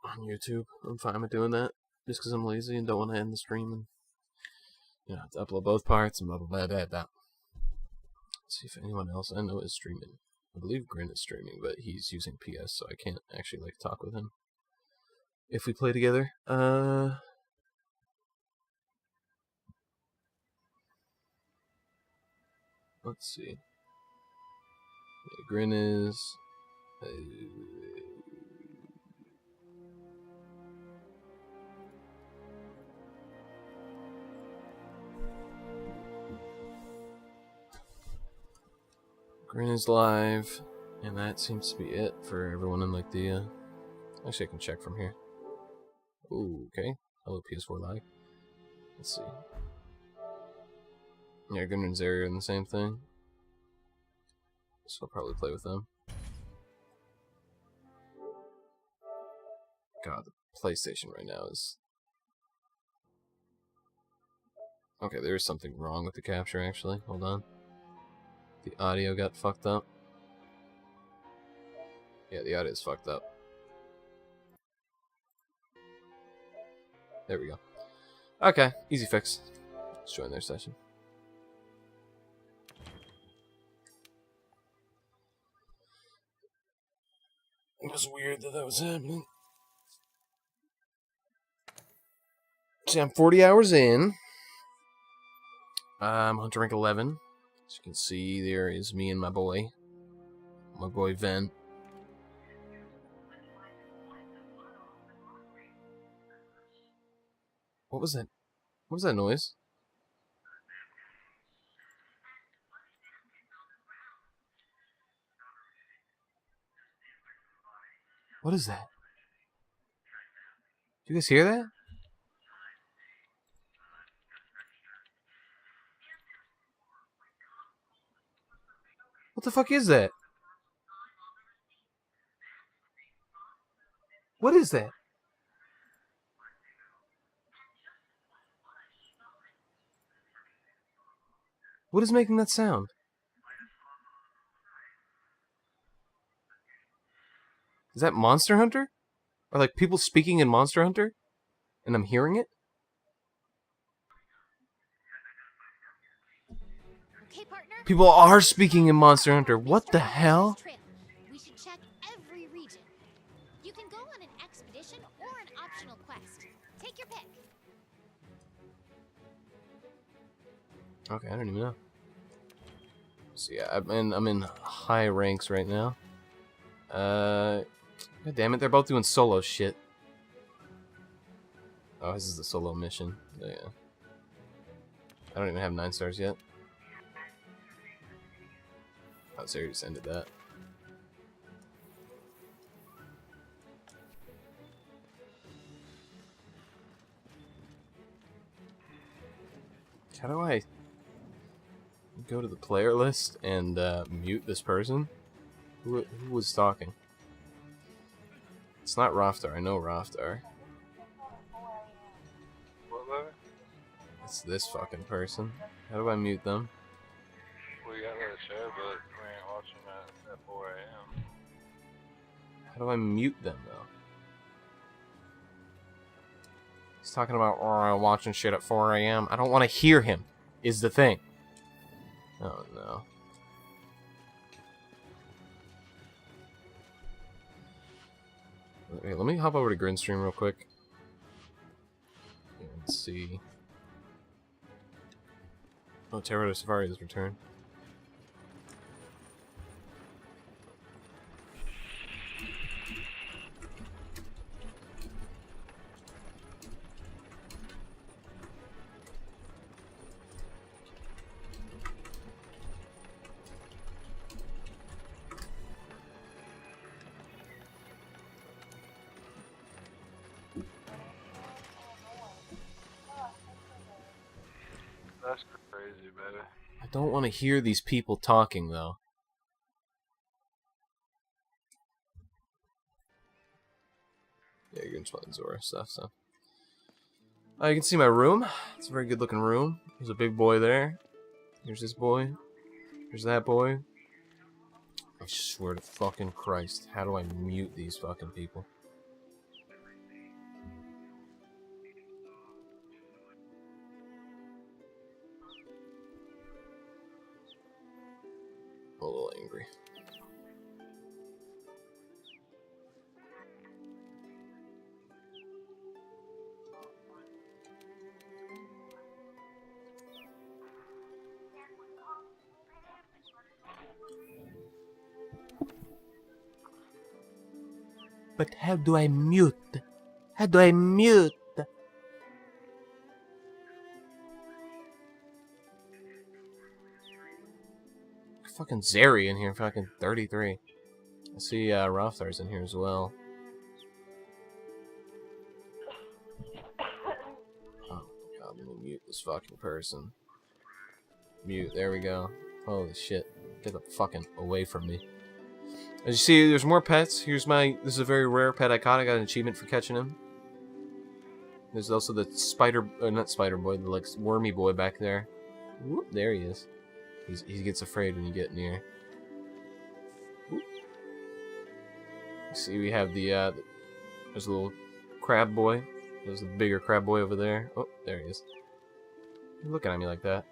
on YouTube. I'm fine with doing that, just because I'm lazy and don't want to end the stream and, you know, have to upload both parts and blah blah blah blah blah. Let's see if anyone else I know is streaming. I believe Grin is streaming, but he's using PS, so I can't actually like talk with him if we play together. Let's see. Yeah, Grin is. Grin is live, and that seems to be it for everyone in like the. Actually, I can check from here. Ooh, okay. Hello, PS4 Live. Let's see. Yeah, Grin and Zeri are in the same thing. So I'll probably play with them. God, the PlayStation right now is... Okay, there is something wrong with the capture, actually. Hold on. The audio got fucked up. Yeah, the audio is fucked up. There we go. Okay, easy fix. Let's join their session. It was weird that was happening. See, I'm 40 hours in. I'm Hunter rank 11. As you can see, there is me and my boy. My boy Ven. What was that? What was that noise? What is that? Do you guys hear that? What the fuck is that? What is that? What is making that sound? Is that Monster Hunter? Are like people speaking in Monster Hunter? And I'm hearing it? Okay, partner. People are speaking in Monster Hunter. What the hell? We should check every region. You can go on an expedition or an optional quest. Take your pick. Okay, I don't even know. So yeah, I'm in high ranks right now. God damn it, they're both doing solo shit. Oh, this is the solo mission. Oh, yeah. I don't even have 9 stars yet. Oh, so you just ended that. How do I go to the player list and mute this person? Who was talking? It's not Raftar. I know Raftar. What, baby? It's this fucking person. How do I mute them? We got that show, but we ain't watching that at 4 a.m. How do I mute them, though? He's talking about watching shit at 4 a.m. I don't want to hear him, is the thing. Oh, no. Wait, let me hop over to Grinstream real quick. Let's see. Oh, Terror Safari has returned. That's crazy, baby. I don't want to hear these people talking, though. Yeah, you're gonna play Zora stuff, so. You can see my room. It's a very good looking room. There's a big boy there. Here's this boy. There's that boy. I swear to fucking Christ. How do I mute these fucking people? I'm a little angry. But how do I mute? How do I mute? Fucking Zeri in here, fucking 33. I see Raftar's in here as well. Oh god, let me mute this fucking person. Mute, there we go. Holy shit. Get the fucking away from me. As you see, there's more pets. Here's my... This is a very rare pet I caught. I got an achievement for catching him. There's also the spider... not spider boy, the like wormy boy back there. Whoop, there he is. He gets afraid when you get near. Whoop. You see, we have the... there's a little crab boy. There's a bigger crab boy over there. Oh, there he is. You're looking at me like that.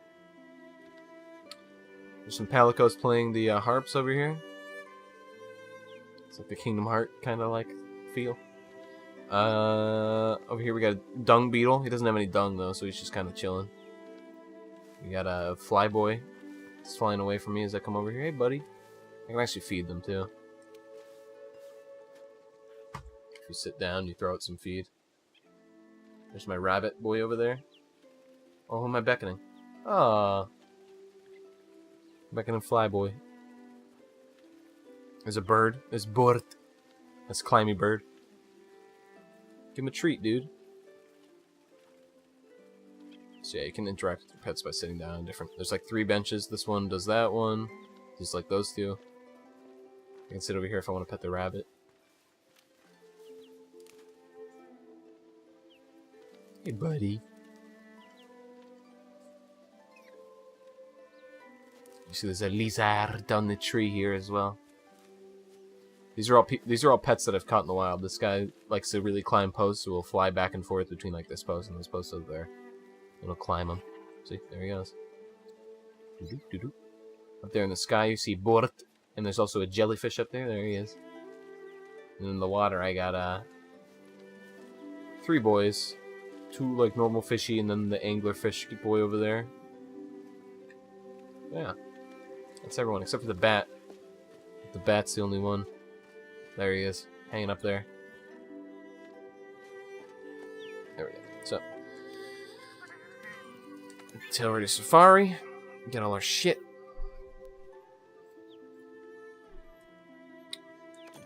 There's some palicos playing the harps over here. It's like the Kingdom Heart kind of like feel. Over here we got a dung beetle. He doesn't have any dung though, so he's just kind of chilling. We got a flyboy. It's flying away from me as I come over here. Hey, buddy. I can actually feed them too. If you sit down, you throw out some feed. There's my rabbit boy over there. Oh, who am I beckoning? Ah, beckoning flyboy. There's a bird. There's bird. That's climby bird. Give him a treat, dude. So yeah, you can interact with your pets by sitting down. There's like 3 benches. This one does that one. Just like those 2. I can sit over here if I want to pet the rabbit. Hey, buddy. You see, there's a lizard on the tree here as well. These are all pets that I've caught in the wild. This guy likes to really climb posts, so will fly back and forth between like this post and this post over there. It'll climb them. See, there he goes. Up there in the sky, you see Bort, and there's also a jellyfish up there. There he is. And in the water, I got 3 boys, 2 like normal fishy, and then the anglerfish boy over there. Yeah, that's everyone except for the bat. The bat's the only one. There he is, hanging up there. There we go. So, Titillating Safari. Get all our shit.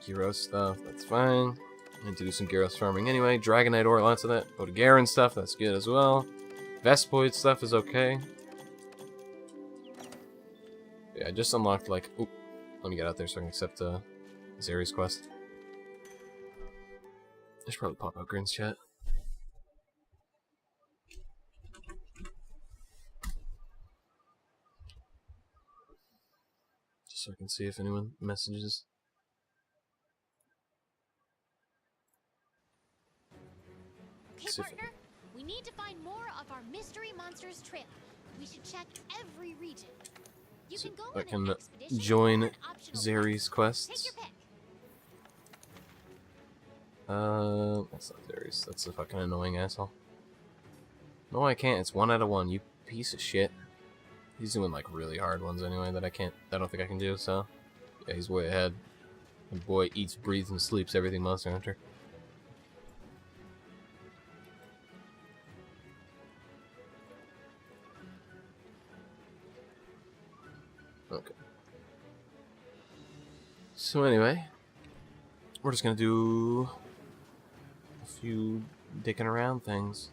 Gyros stuff, that's fine. I need to do some Gyros farming anyway. Dragonite ore, lots of that. Go to Garen stuff, that's good as well. Vespoid stuff is okay. Yeah, I just unlocked like... Oop. Let me get out there so I can accept Zeri's quest. I should probably pop out Grin's chat. Just so I can see if anyone messages. Okay, partner. We need to find more of our mystery monsters trail. We should check every region. You can go I on can an expedition join or an optional Zeri's quest. Take quests. your pick. That's not Zeri's. That's a fucking annoying asshole. No, I can't. It's 1 out of 1. You piece of shit. He's doing like really hard ones anyway that I don't think I can do. So yeah, he's way ahead. My boy eats, breathes, and sleeps everything Monster Hunter. Okay. So anyway, we're just gonna do a few dicking around things.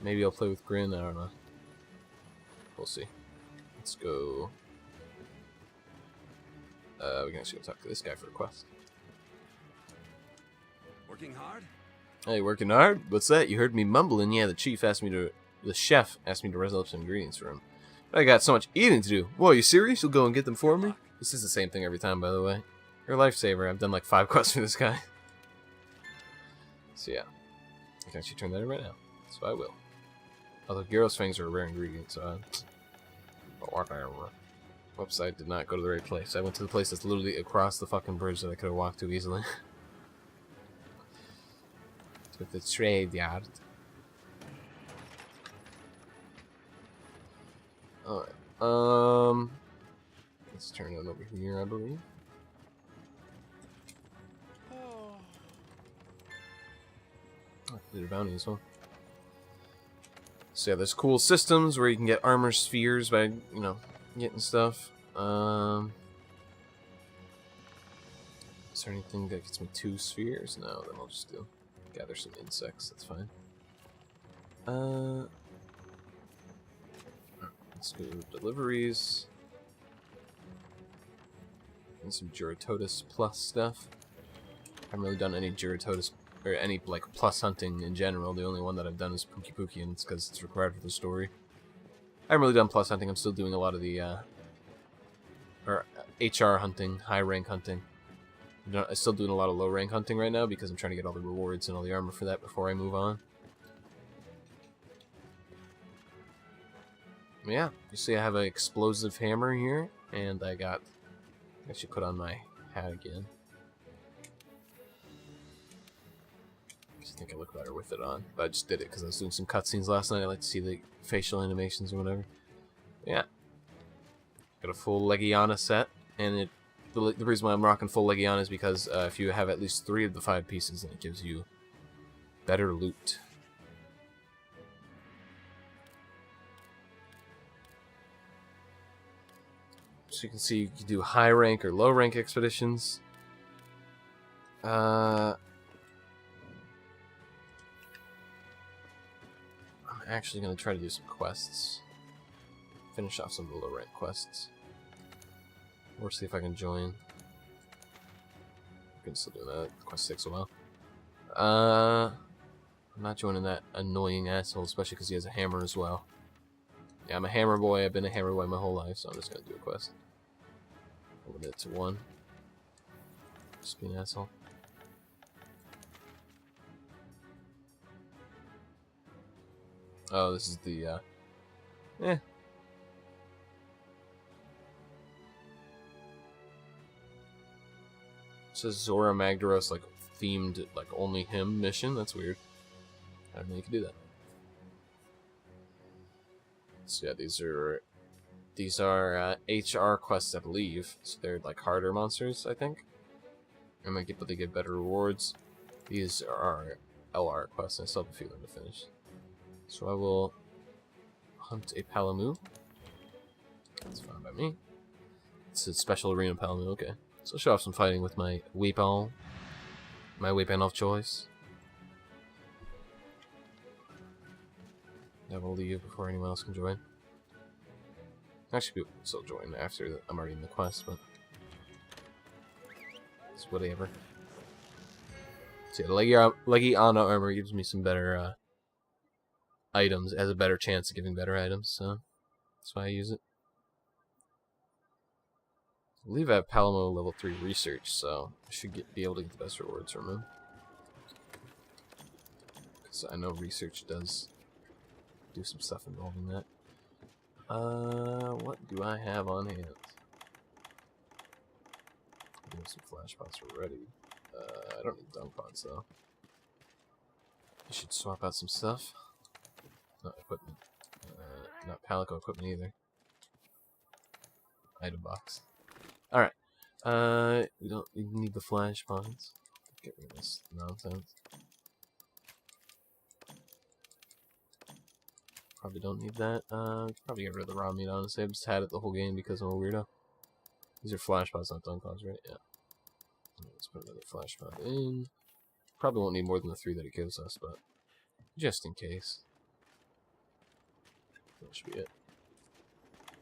Maybe I'll play with Grin, I don't know. We'll see. Let's go. We can actually go talk to this guy for a quest. Working hard? Hey, working hard? What's that? You heard me mumbling? Yeah, the chef asked me to reserve up some ingredients for him. But I got so much eating to do. Whoa, are you serious? You'll go and get them for me? This is the same thing every time, by the way. You're a lifesaver. I've done like 5 quests for this guy. So yeah. I can actually turn that in right now. So I will. Although Gyro's fangs are a rare ingredient, so but whatever. Website did not go to the right place. I went to the place that's literally across the fucking bridge that I could have walked to easily. To the trade yard. Alright. Let's turn it over here, I believe. Oh, completed bounty as well. So yeah, there's cool systems where you can get armor spheres by, you know, getting stuff. Is there anything that gets me 2 spheres? No, then I'll just gather some insects, that's fine. Let's go deliveries. And some Juratotus plus stuff. I haven't really done any Juratotus or any like plus hunting in general. The only one that I've done is Pookie Pookie, and it's because it's required for the story. I haven't really done plus hunting. I'm still doing a lot of the HR hunting, high rank hunting. I'm still doing a lot of low rank hunting right now because I'm trying to get all the rewards and all the armor for that before I move on. Yeah, you see I have an explosive hammer here, and I should put on my hat again. I just think I look better with it on, but I just did it because I was doing some cutscenes last night. I like to see the facial animations or whatever. Yeah, got a full Legiana set, and the reason why I'm rocking full Legiana is because if you have at least 3 of the 5 pieces, then it gives you better loot. So you can see you can do high rank or low rank expeditions. I'm actually going to try to do some quests. Finish off some of the low rank quests. Or see if I can join. I can still do that. The quest takes a while. I'm not joining that annoying asshole, especially because he has a hammer as well. Yeah, I'm a hammer boy. I've been a hammer boy my whole life, so I'm just going to do a quest. Limit it to 1. Just be an asshole. Oh, this is the, It says Zora Magdaros, like, themed, like, only him mission. That's weird. I didn't know you could do that. So yeah, these are HR quests, I believe. So they're like harder monsters, I think. But they give better rewards. These are LR quests. I still have a few of them to finish. So I will hunt a Palamu. That's fine by me. It's a special arena Palamu. Okay. So I'll show off some fighting with my weapon. My weapon of choice. I will leave before anyone else can join. Actually, people can still join after I'm already in the quest, but it's whatever. So yeah, leggy Ana armor gives me some better items, has a better chance of giving better items, so that's why I use it. I believe I have Palamo level 3 research, so I should be able to get the best rewards from him. Because I know research does do some stuff involving that. What do I have on hand? I have some flash pots already. I don't need dunk pots though. I should swap out some stuff. Not equipment. Not Palico equipment either. Item box. Alright. We don't even need the flash pots. Get rid of this nonsense. Probably don't need that. Probably get rid of the raw meat, honestly. I've just had it the whole game because I'm a weirdo. These are flash pots, not dunk pots, right? Yeah. Let's put another flash pot in. Probably won't need more than the 3 that it gives us, but just in case. That should be it.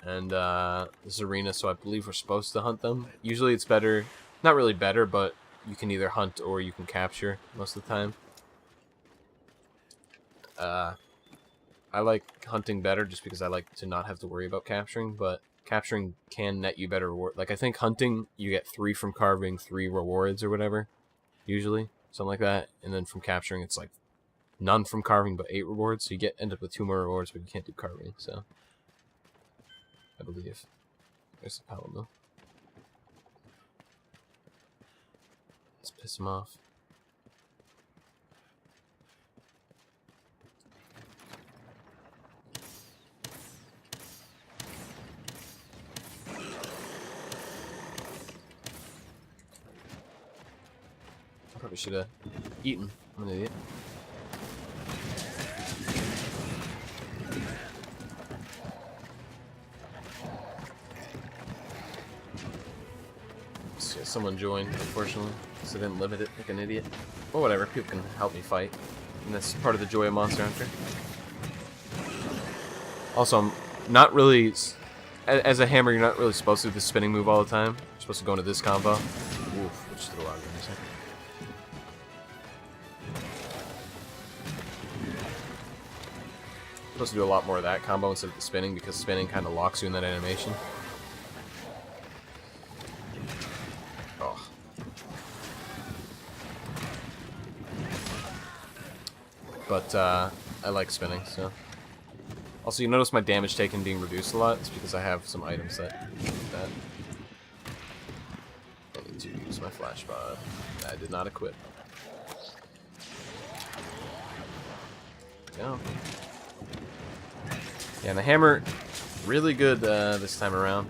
And this is arena, so I believe we're supposed to hunt them. Usually it's better, not really better, but you can either hunt or you can capture most of the time. I like hunting better just because I like to not have to worry about capturing, but capturing can net you better reward. Like, I think hunting, you get 3 from carving, 3 rewards or whatever, usually, something like that. And then from capturing, it's like none from carving, but 8 rewards. So you end up with 2 more rewards, but you can't do carving. So I believe there's the Palamo. Let's piss him off. Probably should have eaten. I'm an idiot. So someone joined, unfortunately, so I didn't limit it like an idiot. But whatever, people can help me fight. And that's part of the joy of Monster Hunter. Also, I'm not really... As a hammer, you're not really supposed to do the spinning move all the time. You're supposed to go into this combo. Oof, which did a lot of damage. Supposed to do a lot more of that combo instead of the spinning, because spinning kind of locks you in that animation. Oh. But I like spinning, so. Also, you notice my damage taken being reduced a lot. It's because I have some items that do that. I need to use my flash pod. I did not equip. There we go. Yeah, and the hammer, really good this time around.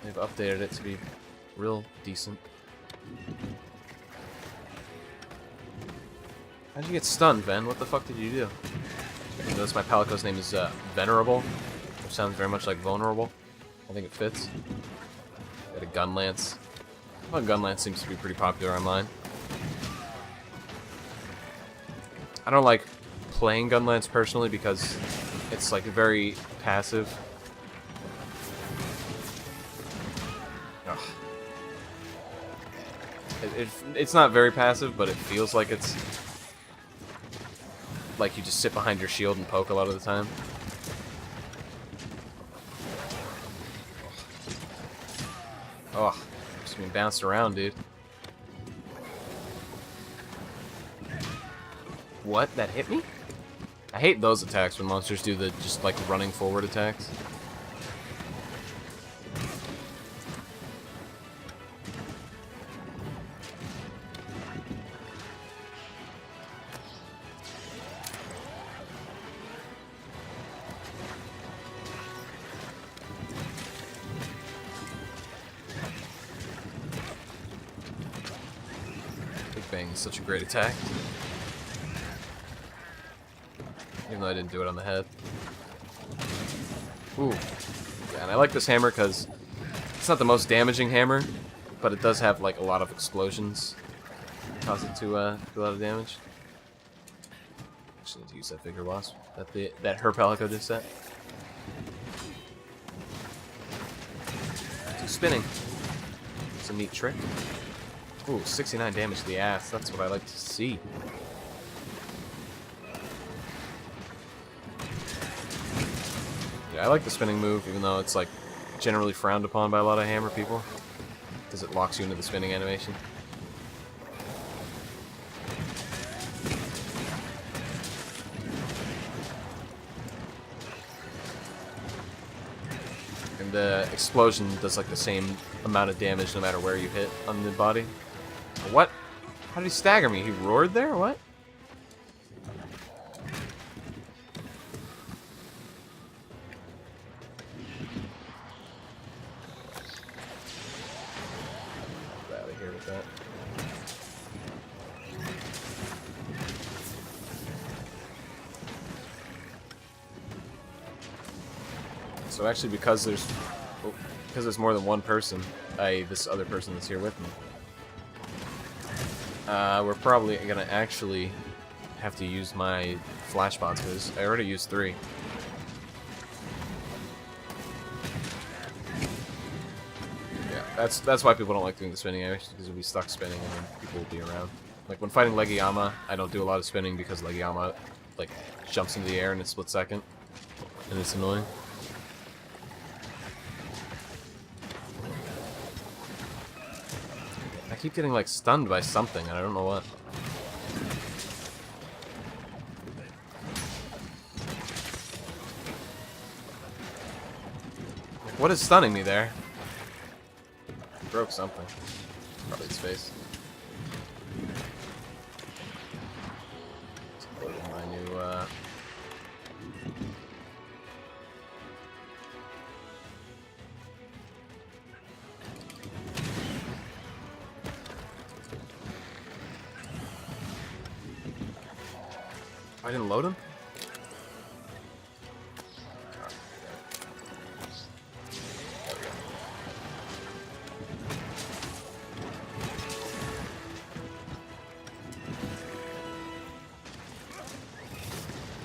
They've updated it to be real decent. How'd you get stunned, Ben? What the fuck did you do? You notice my Palico's name is Venerable, which sounds very much like vulnerable. I think it fits. Got a gun lance. Well, gun lance seems to be pretty popular online. I don't like playing gun lance personally because it's like very passive. Ugh. It's not very passive, but it feels like it's like you just sit behind your shield and poke a lot of the time. Oh, just being bounced around, dude. What? That hit me? I hate those attacks when monsters do the just like running forward attacks. Big Bang is such a great attack. Even though I didn't do it on the head. Ooh. Yeah, and I like this hammer because it's not the most damaging hammer, but it does have like a lot of explosions. Cause it to do a lot of damage. Actually need to use that Vigor Wasp that her Palico just set. Do spinning. It's a neat trick. Ooh, 69 damage to the ass. That's what I like to see. Yeah, I like the spinning move, even though it's like generally frowned upon by a lot of hammer people, because it locks you into the spinning animation. And the explosion does like the same amount of damage no matter where you hit on the body. What? How did he stagger me? He roared there? What? Get out of here with that. So actually, because there's more than one person, this other person that's here with me, we're probably gonna actually have to use my flash bots because I already used 3. Yeah, that's why people don't like doing the spinning animation, because you'll be stuck spinning and then people will be around. Like when fighting Legiyama, I don't do a lot of spinning because Legiyama like jumps into the air in a split second, and it's annoying. I keep getting like stunned by something, and I don't know what. What is stunning me there? Broke something. Probably his face. My new I didn't load him?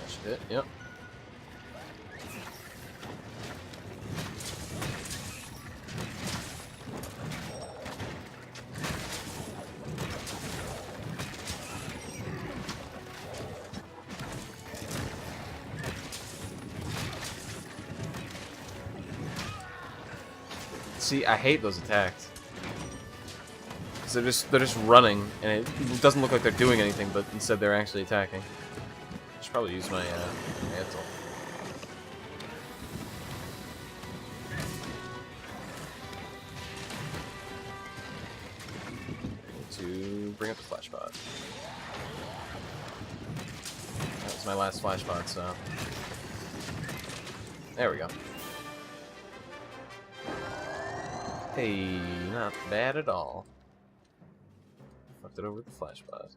Shit, yep. See, I hate those attacks. 'Cause they're just running, and it doesn't look like they're doing anything, but instead they're actually attacking. I should probably use my mantle. To bring up the flash pod. That was my last flash pod, so there we go. Hey, not bad at all. Fucked it over with the flash pod.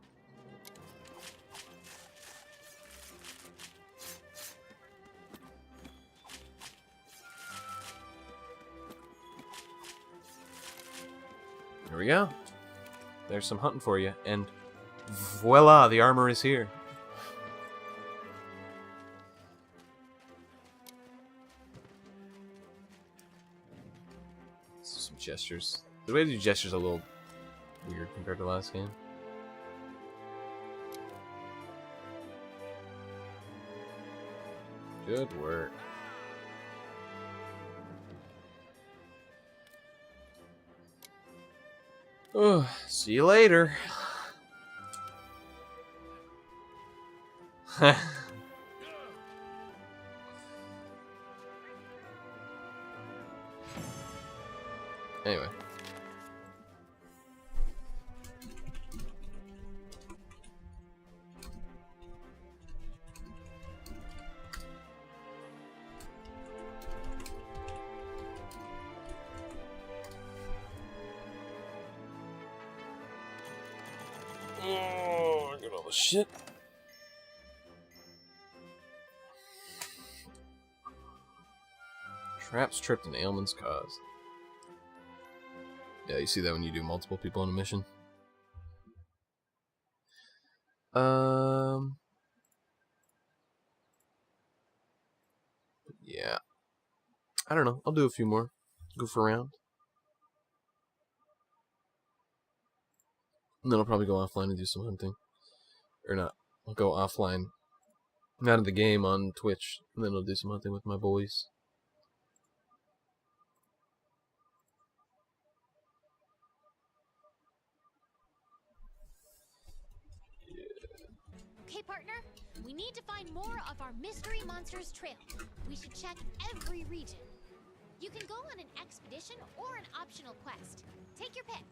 There we go. There's some hunting for you, and voila, the armor is here. Some gestures. The way to do gestures is a little weird compared to the last game. Good work. Oh, see you later. Anyway. Oh, I got all the shit. Traps tripped and ailments caused. Yeah, you see that when you do multiple people on a mission. Yeah. I don't know. I'll do a few more. Goof around. And then I'll probably go offline and do some hunting. Or not. I'll go offline. Out of the game on Twitch. And then I'll do some hunting with my boys. Okay, partner. We need to find more of our mystery monsters trail. We should check every region. You can go on an expedition or an optional quest. Take your pick.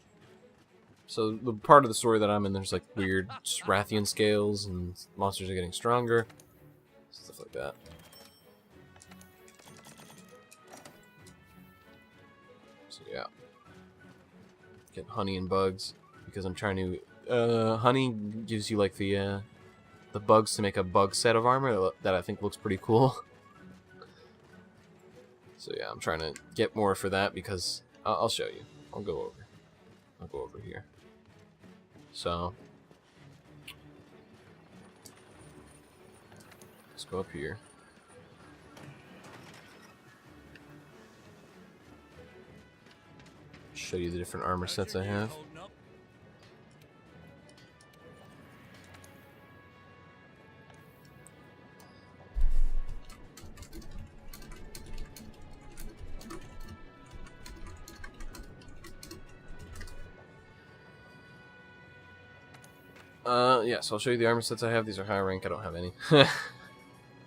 So the part of the story that I'm in, there's like weird Rathian scales and monsters are getting stronger. Stuff like that. So yeah. Get honey and bugs because I'm trying to honey gives you like the bugs to make a bug set of armor that I think looks pretty cool. So yeah, I'm trying to get more for that because I'll show you. I'll go over here. So let's go up here. Show you the different armor sets I have. Yeah, so I'll show you the armor sets I have. These are high rank, I don't have any.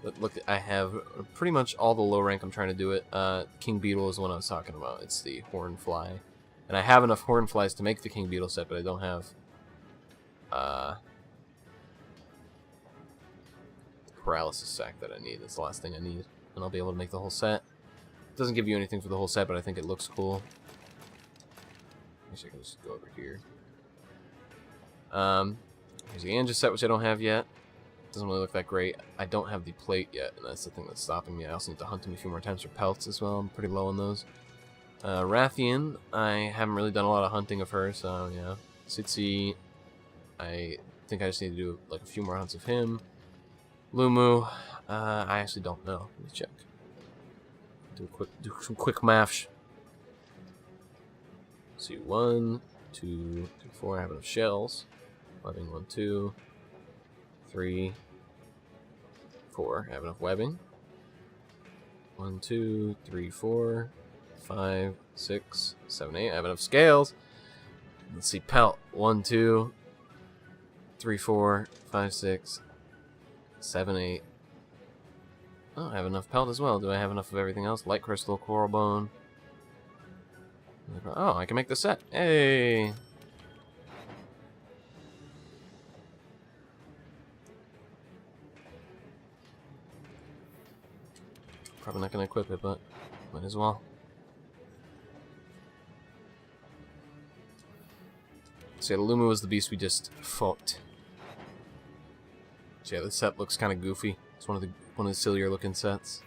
But look, I have pretty much all the low rank I'm trying to do it. King Beetle is the one I was talking about. It's the Horn Fly. And I have enough Horn Flies to make the King Beetle set, but I don't have the Paralysis Sack that I need. That's the last thing I need. And I'll be able to make the whole set. It doesn't give you anything for the whole set, but I think it looks cool. Actually, I can just go over here. Here's the Anja set, which I don't have yet. Doesn't really look that great. I don't have the plate yet, and that's the thing that's stopping me. I also need to hunt him a few more times for pelts as well. I'm pretty low on those. Rathian, I haven't really done a lot of hunting of her, so yeah. Sitsi, I think I just need to do like a few more hunts of him. Lumu, I actually don't know. Let me check. Do some quick math. See, 1, 2, 3, 4. I have enough shells. Webbing 1, 2, 3, 4. I have enough webbing. 1, 2, 3, 4, 5, 6, 7, 8. I have enough scales. Let's see, pelt. 1, 2, 3, 4, 5, 6, 7, 8. Oh, I have enough pelt as well. Do I have enough of everything else? Light crystal, coral bone. Oh, I can make the set. Hey! Probably not going to equip it, but might as well. So yeah, Lumu was the beast we just fought. So yeah, this set looks kind of goofy. It's one of the sillier looking sets,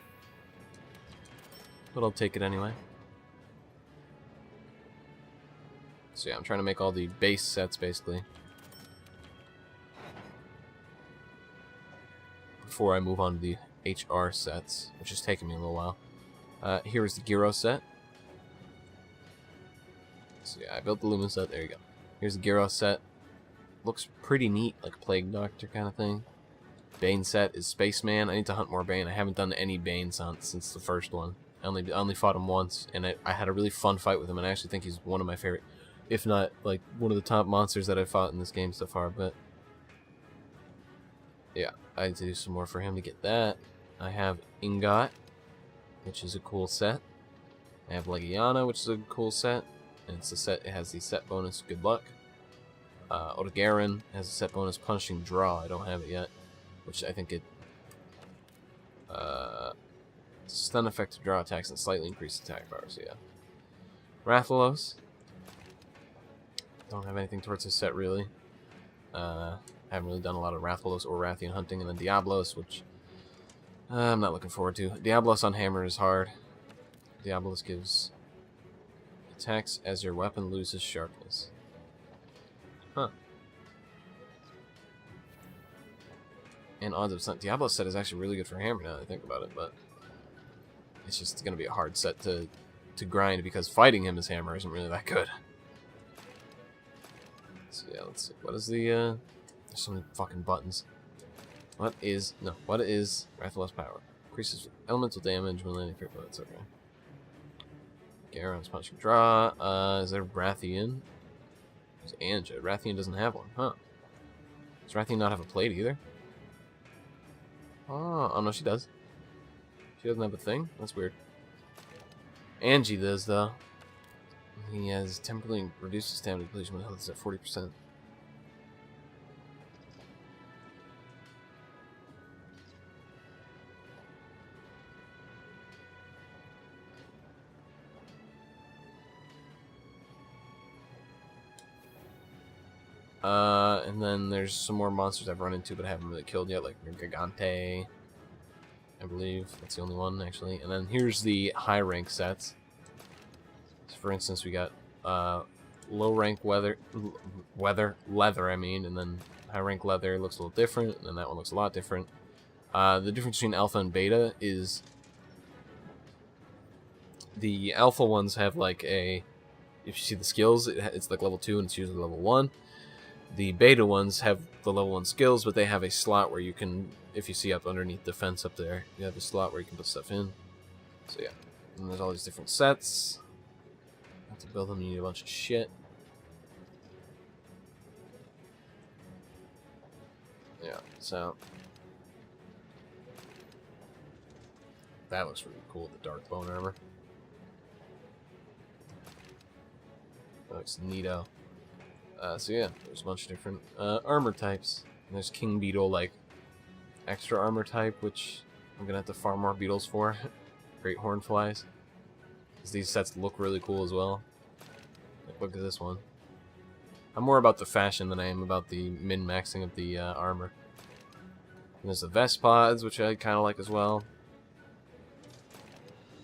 but I'll take it anyway. So yeah, I'm trying to make all the base sets basically before I move on to the HR sets, which is taking me a little while. Here is the Gyro set. So yeah, I built the Lumen set. There you go. Here's the Gyro set. Looks pretty neat, like a Plague Doctor kind of thing. Bane set is Spaceman. I need to hunt more Bane. I haven't done any Bane hunts since the first one. I only fought him once, and I had a really fun fight with him, and I actually think he's one of my favorite, if not like one of the top monsters that I've fought in this game so far. But yeah, I need to do some more for him to get that. I have Ingot, which is a cool set. I have Legiana, which is a cool set. And it's a set, it has the set bonus Good Luck. Otogaron has a set bonus Punishing Draw. I don't have it yet, which I think it stun effect to draw attacks and slightly increase attack power, so yeah. Rathalos. Don't have anything towards this set really. I haven't really done a lot of Rathalos or Rathian hunting, and then Diablos, which I'm not looking forward to. Diablos on hammer is hard. Diablos gives attacks as your weapon loses sharpness. Huh. And odds of sun. Diablo's set is actually really good for hammer now that I think about it, but it's just going to be a hard set to grind because fighting him as hammer isn't really that good. So yeah, let's see. What is the there's so many fucking buttons. What is Rathalos power? Increases elemental damage when landing crit bullets, okay. Garon's punch and draw. Is there Rathian? There's Anja. Rathian doesn't have one, huh? Does Rathian not have a plate either? Oh no, she does. She doesn't have a thing? That's weird. Angie does, though. He has temporarily reduced his stamina depletion when health is at 40%. And then there's some more monsters I've run into but I haven't really killed yet, like Gigante, I believe. That's the only one, actually. And then here's the high rank sets. So for instance, we got low rank leather, I mean, and then high rank leather looks a little different, and then that one looks a lot different. The difference between alpha and beta is the alpha ones have like a, if you see the skills, it's like level 2 and it's usually level 1. The beta ones have the level 1 skills, but they have a slot where you can, if you see up underneath the fence up there, you have a slot where you can put stuff in. So yeah, and there's all these different sets. To build them, you need a bunch of shit. Yeah, so that looks really cool, the dark bone armor. That looks neato. So yeah, there's a bunch of different armor types. And there's King Beetle, like, extra armor type, which I'm gonna have to farm more beetles for. Great Hornflies. Because these sets look really cool as well. Like, look at this one. I'm more about the fashion than I am about the min-maxing of the armor. And there's the Vespods, which I kind of like as well.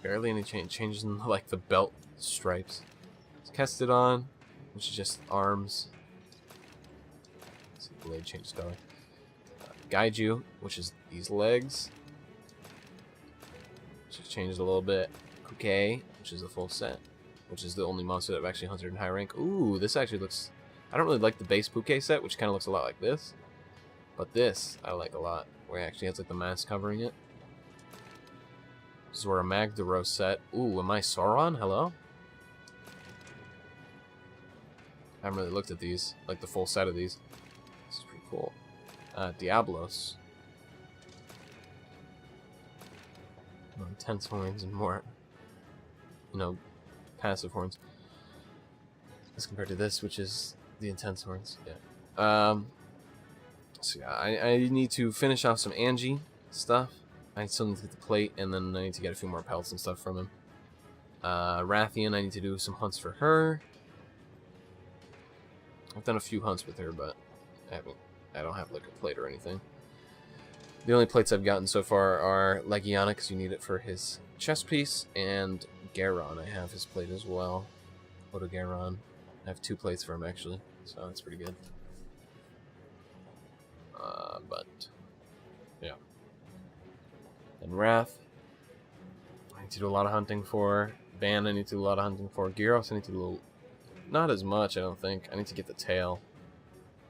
Barely any changes in, like, the belt stripes. It's Kestodon, which is just arms. Let's see, the blade changes color. Gaiju, which is these legs. Just changed a little bit. Kuke, which is a full set. Which is the only monster that I've actually hunted in high rank. Ooh, this actually looks... I don't really like the base Puke set, which kind of looks a lot like this. But this, I like a lot. Where it actually has like the mask covering it. Zora Magdaros set. Ooh, am I Sauron? Hello? I haven't really looked at these. Like the full set of these. This is pretty cool. Diablos. More intense horns and more... You know... passive horns as compared to this, which is the intense horns. Yeah. So yeah, I need to finish off some Angie stuff. I still need to get the plate, and then I need to get a few more pelts and stuff from him. Rathian, I need to do some hunts for her. I've done a few hunts with her, but I don't have like a plate or anything. The only plates I've gotten so far are Legiana, because you need it for his chest piece, and Garon. I have his plate as well. Odo Garon. I have 2 plates for him, actually, so that's pretty good. But, yeah. And Wrath, I need to do a lot of hunting for. Ban, I need to do a lot of hunting for. Gyros, I need to do a little... Not as much, I don't think. I need to get the tail.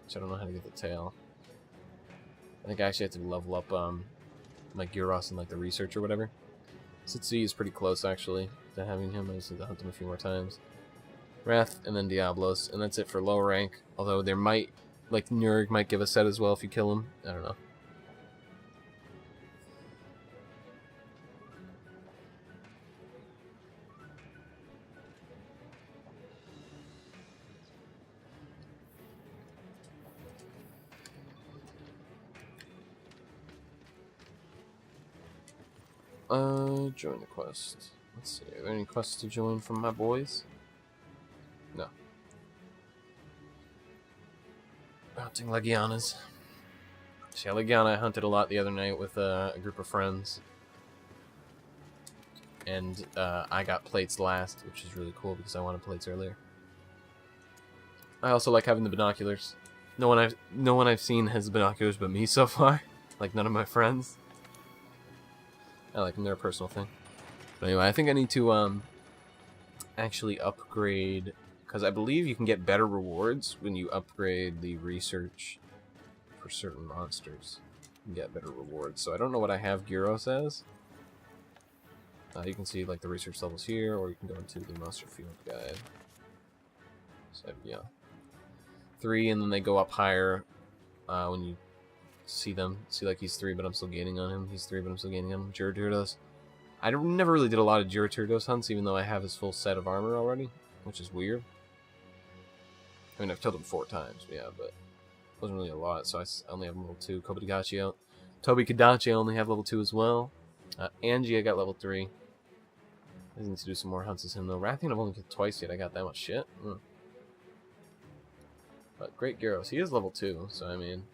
Which I don't know how to get the tail. I think I actually have to level up, like, Gyros and, like, the research or whatever. Sitsi is pretty close, actually, to having him. I just need to hunt him a few more times. Wrath, and then Diablos, and that's it for low rank. Although there might, like, Nurg might give a set as well if you kill him. I don't know. Join the quest. Let's see, are there any quests to join from my boys? No. Hunting Legianas. See, Legiana I hunted a lot the other night with a group of friends. And I got plates last, which is really cool because I wanted plates earlier. I also like having the binoculars. No one I've seen has binoculars but me so far. Like none of my friends. I like them, they're a personal thing. But anyway, I think I need to actually upgrade a Because I believe you can get better rewards when you upgrade the research for certain monsters. You can get better rewards. So I don't know what I have Gyros as. You can see like the research levels here, or you can go into the monster field guide. So yeah, 3, and then they go up higher when you see them. See, like he's 3, but I'm still gaining on him. He's 3, but I'm still gaining on him. Gyarados. I never really did a lot of Gyarados hunts, even though I have his full set of armor already, which is weird. I mean, I've killed him 4 times, yeah, but it wasn't really a lot, so I only have level 2. Toby-Kadachi I only have level 2 as well. Angie, I got level 3. I need to do some more hunts as him, though. Rathian I've only killed twice yet. I got that much shit. But Great Gyros, he is level 2, so I mean...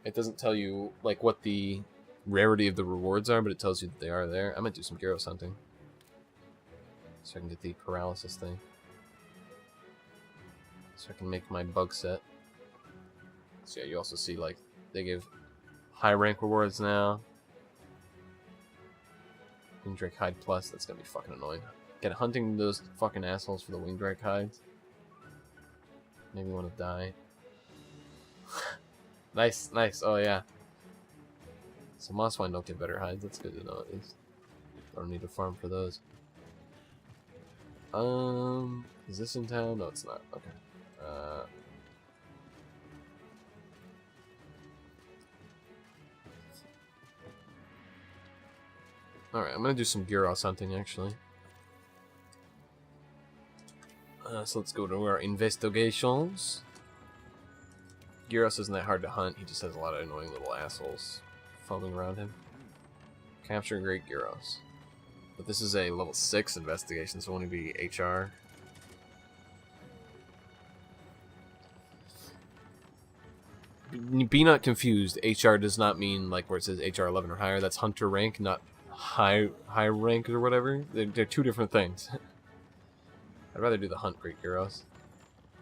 It doesn't tell you, like, what the rarity of the rewards are, but it tells you that they are there. I might do some Gyros hunting. So I can get the paralysis thing. So I can make my bug set. So yeah, you also see, like, they give high rank rewards now. Wingdrake Hide Plus, that's gonna be fucking annoying. Get hunting those fucking assholes for the Wingdrake Hides. Maybe want to die. Nice, nice, oh yeah. So Mosswine don't get better hides, that's good to know at least. I don't need to farm for those. Is this in town? No, it's not. Okay. Alright, I'm gonna do some Gyros hunting actually. So let's go to our investigations. Gyros isn't that hard to hunt, he just has a lot of annoying little assholes following around him. Capture Great Gyros. But this is a level 6 investigation, so it won't be HR. Be not confused, HR does not mean like where it says HR 11 or higher, that's hunter rank, not high rank or whatever. They're 2 different things. I'd rather do the hunt Great Gyros.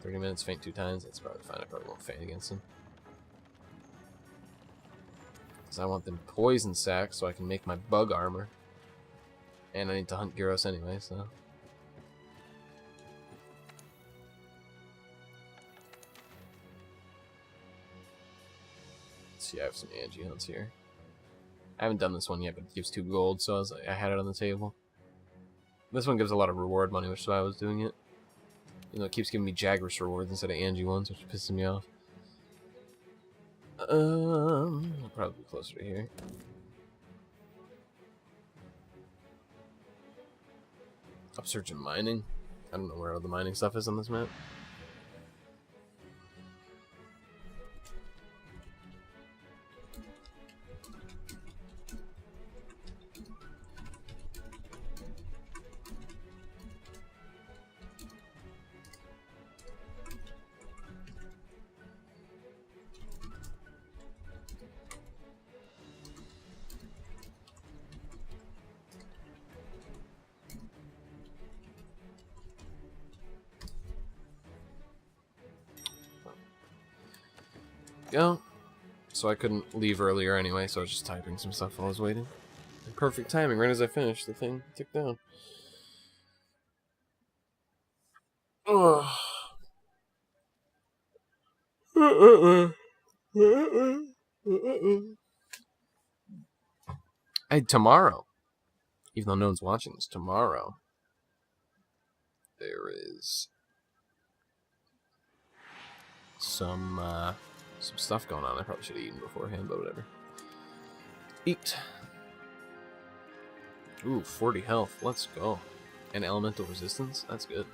30 minutes, faint 2 times, that's probably fine, I probably won't faint against him. Because I want them poison sack so I can make my bug armor. And I need to hunt Gyros anyway, so... Let's see, I have some Angie hunts here. I haven't done this one yet, but it gives 2 gold, so I had it on the table. This one gives a lot of reward money, which is why I was doing it. You know, it keeps giving me Jagras rewards instead of Angie ones, which pisses me off. I'll probably be closer to here. Upsurge in mining? I don't know where all the mining stuff is on this map. Go. So I couldn't leave earlier anyway, so I was just typing some stuff while I was waiting. And perfect timing, right as I finished, the thing ticked down. Ugh. Hey, tomorrow, even though no one's watching this, tomorrow there is some stuff going on. I probably should have eaten beforehand, but whatever. Eat. Ooh, 40 health. Let's go. And elemental resistance. That's good.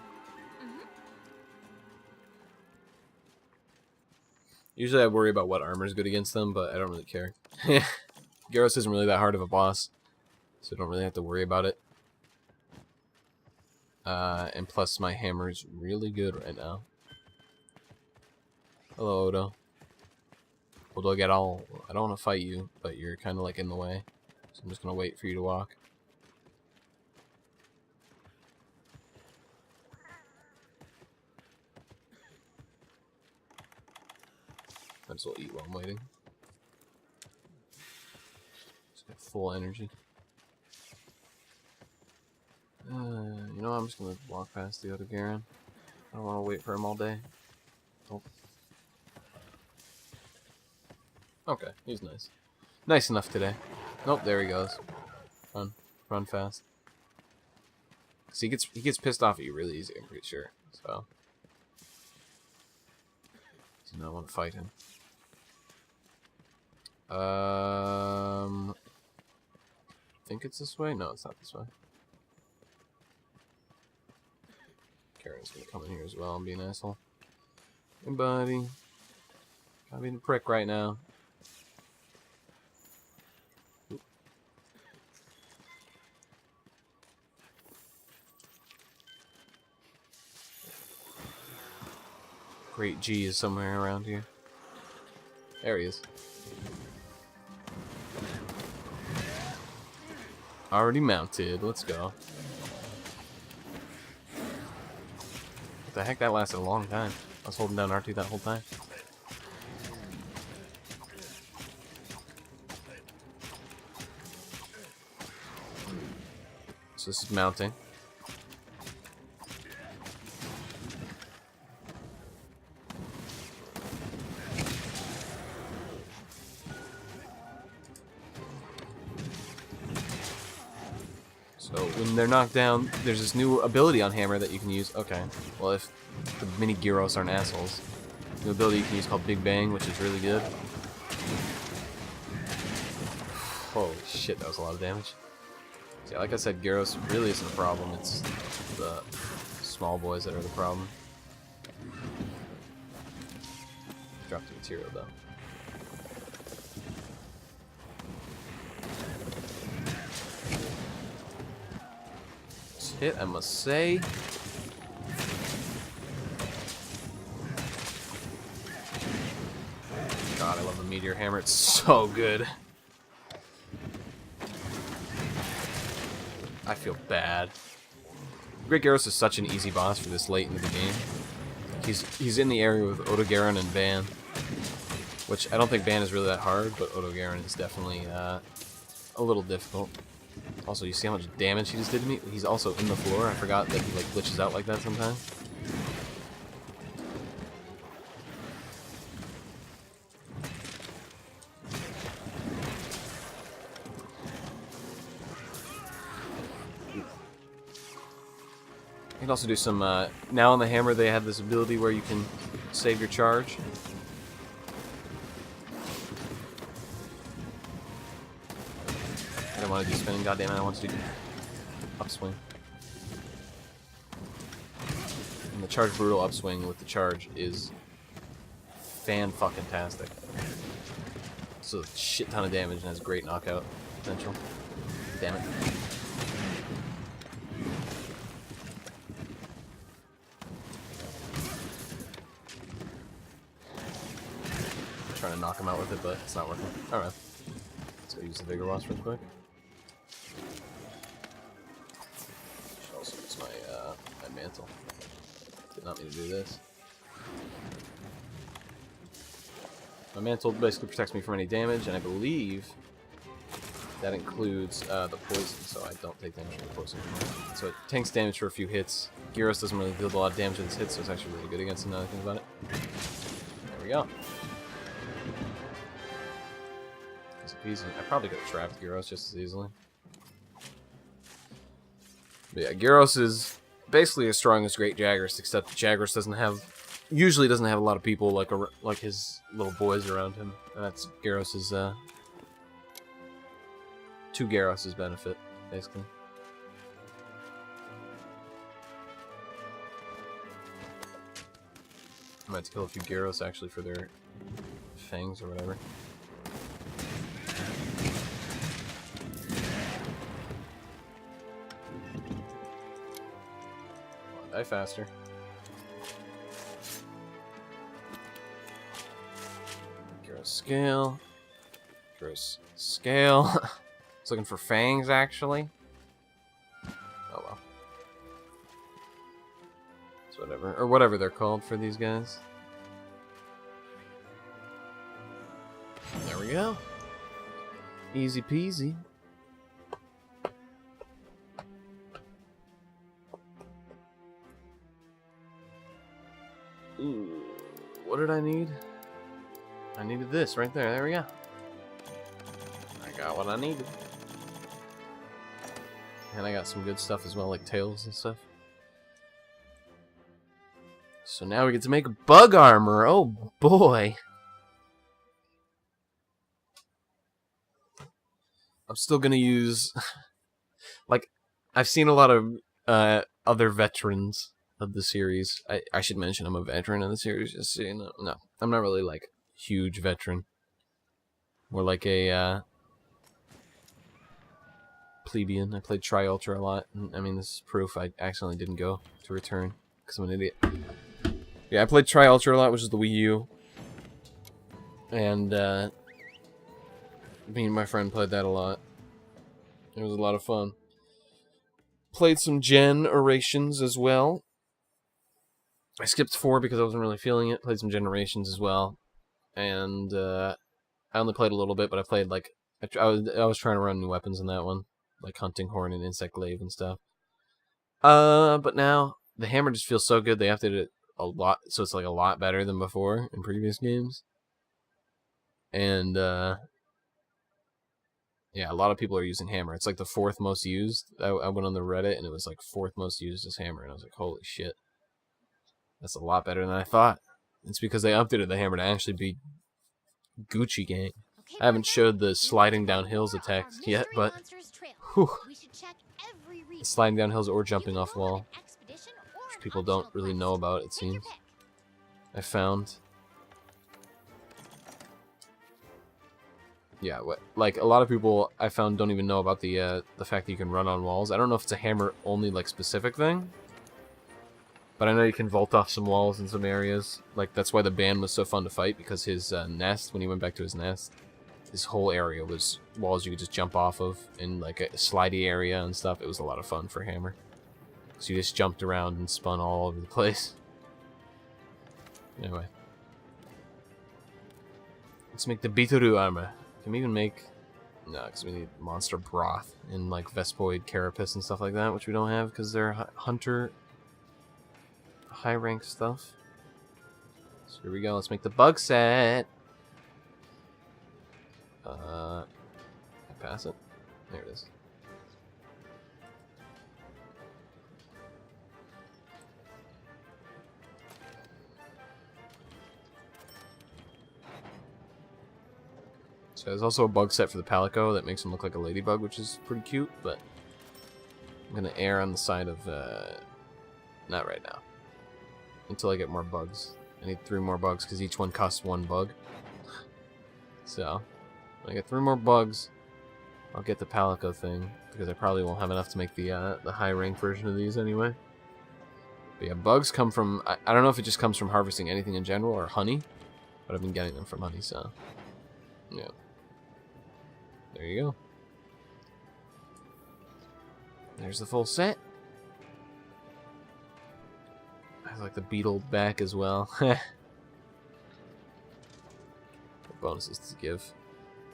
Usually I worry about what armor is good against them, but I don't really care. Gyros isn't really that hard of a boss, so I don't really have to worry about it. And plus my hammer is really good right now. Hello, Odo. Odo get all. I don't want to fight you, but you're kind of like in the way. So I'm just going to wait for you to walk. Might as well eat while I'm waiting. Just got full energy. You know, I'm just gonna walk past the other Garen. I don't want to wait for him all day. Oh. Okay, he's nice. Nice enough today. Nope, there he goes. Run. Run fast. So he gets pissed off at you really easy, I'm pretty sure. So do not want to fight him. I think it's this way? No, it's not this way. Karen's gonna come in here as well and be an asshole. Hey buddy. I'm being a prick right now. Great G is somewhere around here. There he is. Already mounted. Let's go. What the heck? That lasted a long time. I was holding down R2 that whole time. So this is mounting. So when they're knocked down, there's this new ability on Hammer that you can use. Okay, well if the mini Gyros aren't assholes, new ability you can use called Big Bang, which is really good. Holy shit, that was a lot of damage. So yeah, like I said, Gyros really isn't a problem. It's the small boys that are the problem. Drop the material though. Hit, I must say. God, I love the meteor hammer. It's so good. I feel bad. Great Gyros is such an easy boss for this late into the game. He's in the area with Otogaron and Ban, which I don't think Ban is really that hard, but Otogaron is definitely a little difficult. Also, you see how much damage he just did to me? He's also in the floor. I forgot that he like glitches out like that sometimes. You can also do some, now on the hammer they have this ability where you can save your charge. I don't want to do spinning, goddammit, I want to do upswing. And the charge brutal upswing with the charge is fan-fucking-tastic. It's a shit ton of damage and has great knockout potential. Damn it. I'm trying to knock him out with it, but it's not working. Alright. Let's go use the Vigor Wasp real quick. Should also use my mantle. Did not mean to do this. My mantle basically protects me from any damage, and I believe that includes the poison, so I don't take damage from the poison anymore. So it tanks damage for a few hits. Gyros doesn't really deal a lot of damage in his hits, so it's actually really good against him now that I think about it. There we go. Easy. I probably could have trapped Gyros just as easily. But yeah, Gyros is basically as strong as Great Jagras, except Jagras usually doesn't have a lot of people like his little boys around him. And that's Gyros' to Gyros' benefit, basically. I might have to kill a few Gyros actually for their fangs or whatever. Die faster. Gross scale. Gross scale. I was looking for fangs, actually. Oh well. It's whatever. Or whatever they're called for these guys. There we go. Easy peasy. what did I need? I needed this right there. There we go. I got what I needed. And I got some good stuff as well, like tails and stuff. So now we get to make bug armor. Oh boy. I'm still gonna use... like, I've seen a lot of other veterans of the series. I should mention I'm a veteran of the series, just so you know. No, I'm not really, like, huge veteran. More like a plebeian. I played Tri-Ultra a lot. I mean, this is proof I accidentally didn't go to return, because I'm an idiot. Yeah, I played Tri-Ultra a lot, which is the Wii U. And, me and my friend played that a lot. It was a lot of fun. Played some Generations as well. I skipped 4 because I wasn't really feeling it. Played some Generations as well. And, I only played a little bit, but I played, like... I was trying to run new weapons in that one. Like Hunting Horn and Insect Glaive and stuff. But now, the hammer just feels so good. They updated it a lot, so it's like a lot better than before in previous games. And yeah, a lot of people are using hammer. It's like the 4th most used. I went on the Reddit and it was like 4th most used as hammer, and I was like, holy shit, that's a lot better than I thought. It's because they updated the hammer to actually be Gucci gang. I haven't showed the sliding down hills attacks yet, but whew, sliding down hills or jumping off wall, which people don't really know about, it seems. I found. Yeah, like a lot of people I found don't even know about the fact that you can run on walls. I don't know if it's a hammer only like specific thing, but I know you can vault off some walls in some areas. Like that's why the band was so fun to fight, because his nest, when he went back to his nest, his whole area was walls you could just jump off of in like a slidey area and stuff. It was a lot of fun for hammer, so you just jumped around and spun all over the place. Anyway, let's make the Bitoru armor. Can we even make... No, because we need monster broth and like Vespoid carapace and stuff like that, which we don't have because they're hunter high rank stuff. So here we go. Let's make the bug set. I pass it. There it is. So there's also a bug set for the Palico that makes him look like a ladybug, which is pretty cute, but I'm going to err on the side of, not right now, until I get more bugs. I need 3 more bugs, because each one costs 1 bug. So, when I get 3 more bugs, I'll get the Palico thing, because I probably won't have enough to make the high rank version of these anyway. But yeah, bugs come from, I don't know if it just comes from harvesting anything in general, or honey, but I've been getting them from honey, so, yeah. There you go. There's the full set. I like the beetle back as well. Bonuses to give.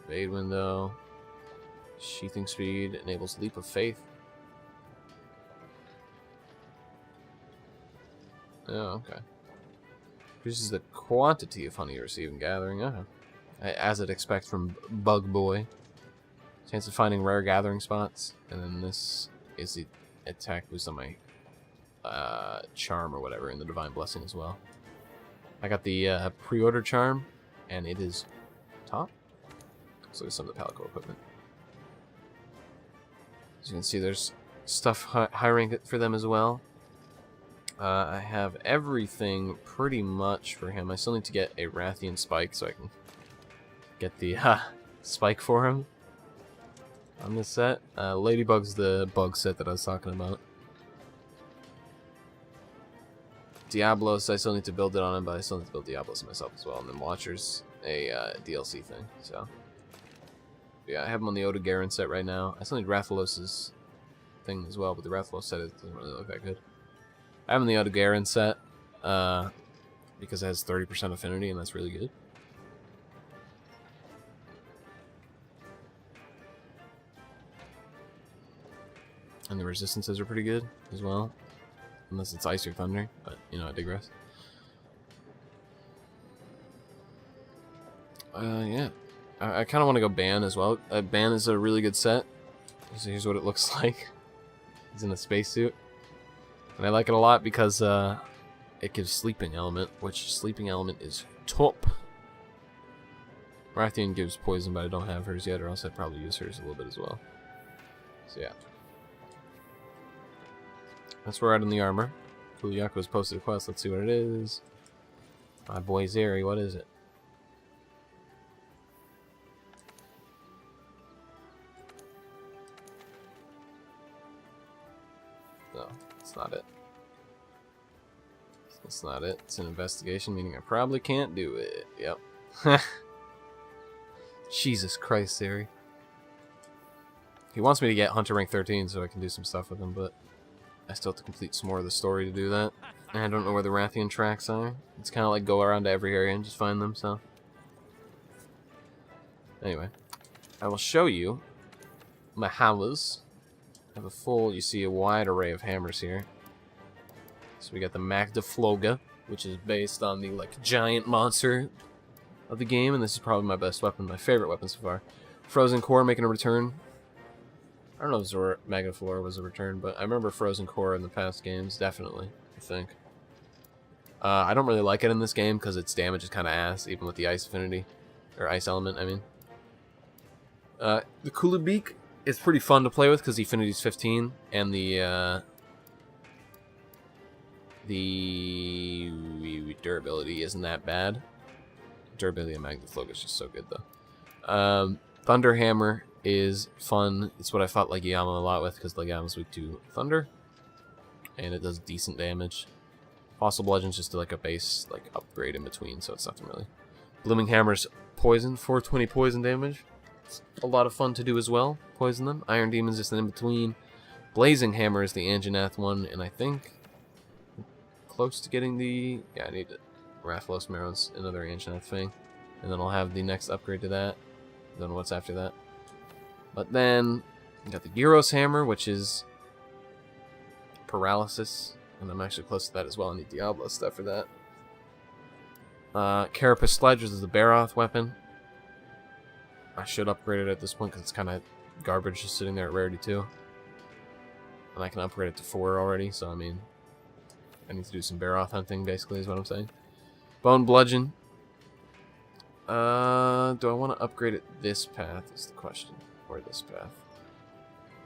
Evade window. Sheathing speed. Enables leap of faith. Oh, okay. Reduces the quantity of honey you receive in gathering. Okay. As I'd expect from Bug Boy. Chance of finding rare gathering spots. And then this is the attack boost on my charm or whatever in the Divine Blessing as well. I got the pre-order charm, and it is top. So there's some of the Palico equipment. As you can see, there's stuff high rank for them as well. I have everything pretty much for him. I still need to get a Rathian Spike so I can get the spike for him on this set. Ladybug's the bug set that I was talking about. Diablos, I still need to build it on him, but I still need to build Diablos myself as well. And then Watcher's a DLC thing, so. Yeah, I have him on the Odogaron set right now. I still need Rathalos's thing as well, but the Rathalos set doesn't really look that good. I have him in the Odogaron set, because it has 30% affinity, and that's really good. And the resistances are pretty good as well. Unless it's Ice or Thunder, but, you know, I digress. Yeah. I kind of want to go Ban as well. Ban is a really good set. So here's what it looks like. He's in a spacesuit. And I like it a lot because it gives Sleeping Element, which Sleeping Element is top. Rathian gives Poison, but I don't have hers yet, or else I'd probably use hers a little bit as well. So yeah. That's where we're at in the armor. Kuliako's posted a quest. Let's see what it is. My boy Zeri, what is it? No, it's not it. That's not it. It's an investigation, meaning I probably can't do it. Yep. Jesus Christ, Zeri. He wants me to get Hunter rank 13 so I can do some stuff with him, but I still have to complete some more of the story to do that. And I don't know where the Rathian tracks are. It's kind of like go around to every area and just find them, so. Anyway. I will show you my hammers. I have a full, you see a wide array of hammers here. So we got the Magdafloga, which is based on the like giant monster of the game, and this is probably my best weapon, my favorite weapon so far. Frozen Core making a return. I don't know if Magdaflora was a return, but I remember Frozen Core in the past games, definitely, I think. I don't really like it in this game because its damage is kind of ass, even with the Ice Affinity, or Ice Element, I mean. The Kulubeak is pretty fun to play with because the Affinity is 15, and the durability isn't that bad. Durability of Magdafloga is just so good, though. Thunderhammer is fun. It's what I fought Legiyama a lot with, because Legiyama's weak to Thunder. And it does decent damage. Fossil Bludgeon's just like a base like upgrade in between, so it's nothing really. Blooming Hammer's poison, 420 poison damage. It's a lot of fun to do as well, poison them. Iron Demon's just an in-between. Blazing Hammer is the Anjanath one, and I think close to getting the... Yeah, I need it. Rathlos Marrow's another Anjanath thing. And then I'll have the next upgrade to that. Don't know what's after that. But then, we got the Gyros Hammer, which is Paralysis. And I'm actually close to that as well. I need Diablo stuff for that. Carapace Sledge is the Baroth weapon. I should upgrade it at this point because it's kind of garbage just sitting there at rarity 2. And I can upgrade it to 4 already, so I mean, I need to do some Baroth hunting, basically, is what I'm saying. Bone Bludgeon. Do I want to upgrade it this path is the question. Or this path.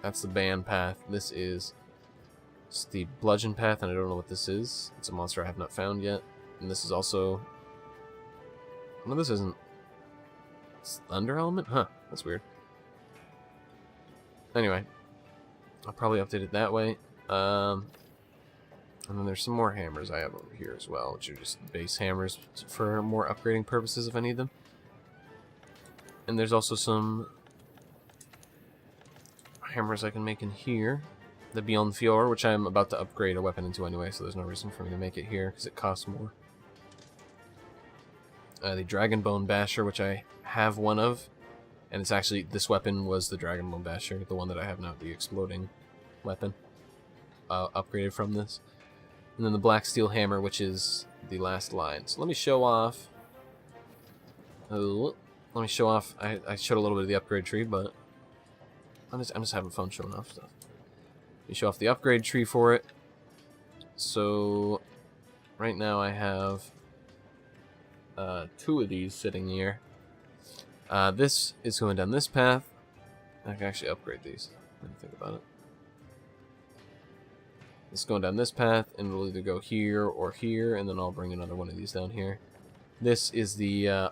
That's the Ban path. This is the Bludgeon path, and I don't know what this is. It's a monster I have not found yet. And this is also... No, this isn't... It's Thunder Element? Huh, that's weird. Anyway. I'll probably update it that way. And then there's some more hammers I have over here as well, which are just base hammers for more upgrading purposes if I need them. And there's also some hammers I can make in here. The Beyond Fior, which I'm about to upgrade a weapon into anyway, so there's no reason for me to make it here, because it costs more. The Dragon Bone Basher, which I have one of. And it's actually, this weapon was the Dragon Bone Basher, the one that I have now, the exploding weapon. Upgraded from this. And then the Black Steel Hammer, which is the last line. So let me show off. Let me show off. I showed a little bit of the upgrade tree, but I'm just having fun showing off stuff. Let me show off the upgrade tree for it. So right now I have 2 of these sitting here. This is going down this path. I can actually upgrade these. Let me think about it. It's going down this path, and it'll either go here or here, and then I'll bring another one of these down here. This is the, I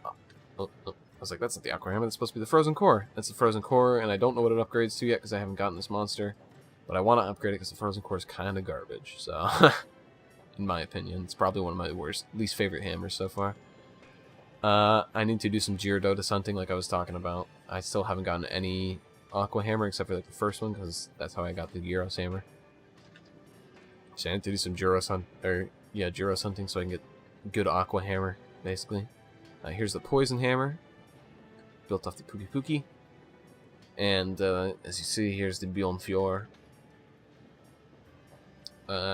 was like, that's not the Aqua Hammer, that's supposed to be the Frozen Core. That's the Frozen Core, and I don't know what it upgrades to yet, because I haven't gotten this monster. But I want to upgrade it, because the Frozen Core is kind of garbage, so... in my opinion, it's probably one of my least favorite hammers so far. I need to do some Gyarados hunting, like I was talking about. I still haven't gotten any Aqua Hammer, except for like the first one, because that's how I got the Gyros Hammer. So I need to do some Gyros hunting so I can get good Aqua Hammer, basically. Here's the Poison Hammer, built off the Pookie Pookie. And as you see, here's the Beyond Fior.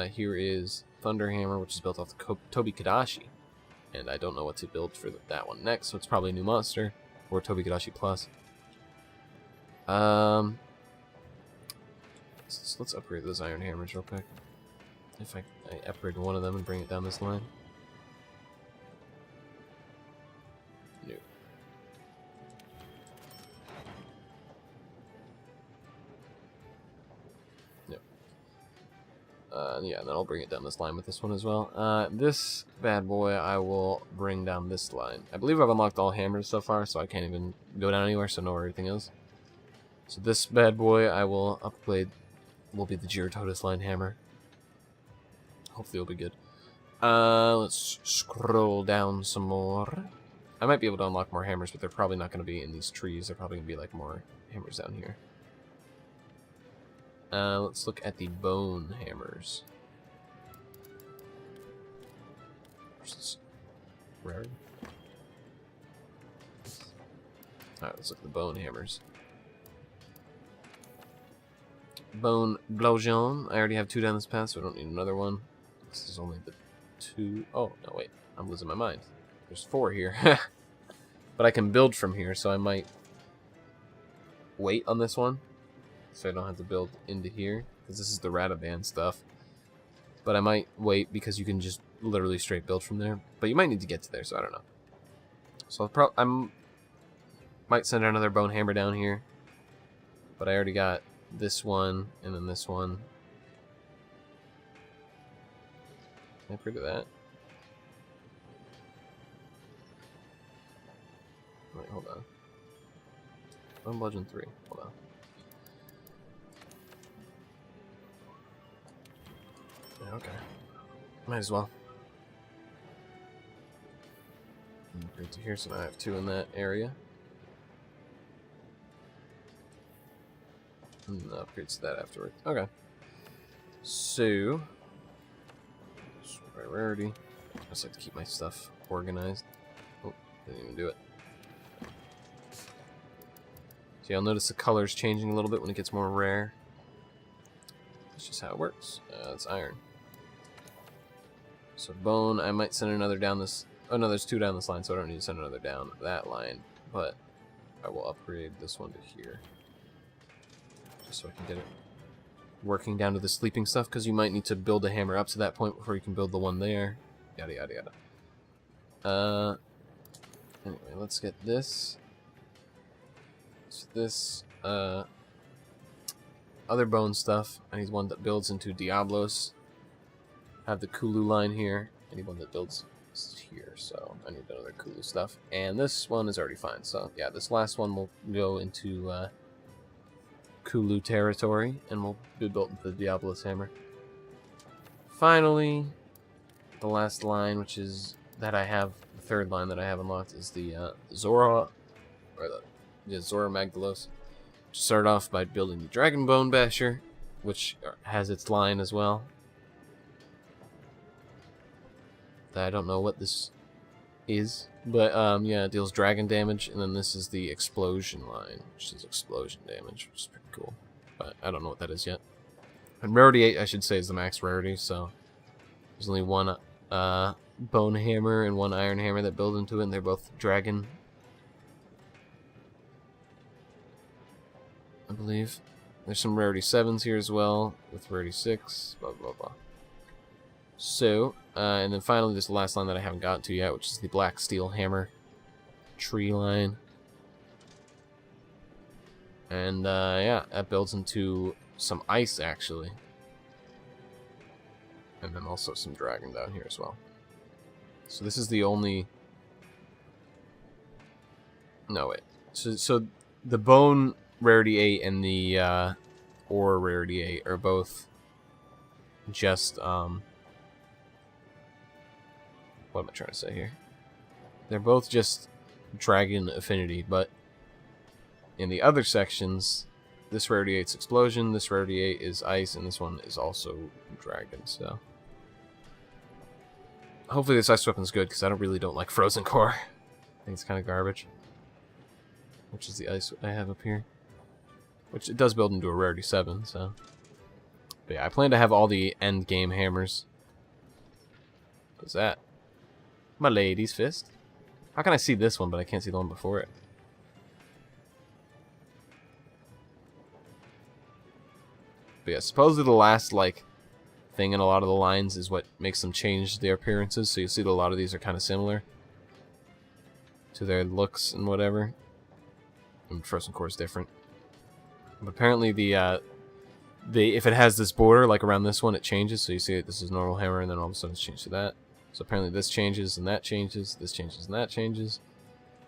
Here is Thunder Hammer, which is built off the Tobi Kadashi. and I don't know what to build for that one next, so it's probably a new monster, or Tobigarashi Plus. Let's upgrade those iron hammers real quick. If I upgrade one of them and bring it down this line. New. Yeah, and then I'll bring it down this line with this one as well. This bad boy, I will bring down this line. I believe I've unlocked all hammers so far, so I can't even go down anywhere, so know where everything is. So this bad boy, I will upgrade, will be the Girototus line hammer. Hopefully it'll be good. Let's scroll down some more. I might be able to unlock more hammers, but they're probably not going to be in these trees. They're probably going to be like more hammers down here. Let's look at the bone hammers. Rare. Alright, let's look at the bone hammers. Bone Blaujon. I already have 2 down this path, so I don't need another one. This is only the 2. Oh, no, wait. I'm losing my mind. There's 4 here. But I can build from here, so I might wait on this one. So I don't have to build into here, because this is the Rataban stuff. But I might wait, because you can just literally straight build from there. But you might need to get to there, so I don't know. So I might send another bone hammer down here. But I already got this one, and then this one. Can I get rid of that? Wait, hold on. Bone Bludgeon 3. Hold on. Yeah, okay. Might as well. Upgrade to here, so now I have 2 in that area. And upgrades to that afterwards. Okay. So, rarity. I just like to keep my stuff organized. Oh, didn't even do it. So you'll notice the color's changing a little bit when it gets more rare. That's just how it works. It's iron. So bone, I might send another down this. Oh no, there's 2 down this line, so I don't need to send another down that line. But I will upgrade this one to here, just so I can get it working down to the sleeping stuff. Because you might need to build a hammer up to that point before you can build the one there. Yada yada yada. Anyway, let's get this. So this other bone stuff. I need one that builds into Diablos. Have the Kulu line here. I need one that builds here, so I need another Kulu stuff. And this one is already fine, so yeah, this last one will go into Kulu territory, and will be built into the Diablos hammer. Finally, the last line, which is that I have, the 3rd line that I have unlocked, is the Zora, or the Zora Magdalos. Start off by building the Dragon Bone Basher, which has its line as well. I don't know what this is, but yeah, it deals dragon damage, and then this is the explosion line, which is explosion damage, which is pretty cool. But I don't know what that is yet. And rarity 8, I should say, is the max rarity, so there's only 1 bone hammer and 1 iron hammer that build into it, and they're both dragon, I believe. There's some rarity 7s here as well, with rarity 6, blah blah blah. So, and then finally there's the last line that I haven't gotten to yet, which is the black steel hammer tree line. And yeah, that builds into some ice actually. And then also some dragon down here as well. So this is the only... No, wait. So the bone rarity 8 and the ore rarity 8 are both just... What am I trying to say here? They're both just dragon affinity, but in the other sections, this rarity 8's explosion, this rarity 8 is ice, and this one is also dragon, so... Hopefully this ice weapon's good, because I really don't like frozen core. I think it's kind of garbage. Which is the ice I have up here. Which it does build into a rarity 7, so... But yeah, I plan to have all the end game hammers. What's that? My lady's fist. How can I see this one, but I can't see the one before it? But yeah, supposedly the last, like, thing in a lot of the lines is what makes them change their appearances. So you see that a lot of these are kind of similar to their looks and whatever. And the first one, of course, different. But apparently if it has this border, like around this one, it changes. So you see it, this is normal hammer, and then all of a sudden it's changed to that. So apparently this changes, and that changes, this changes, and that changes.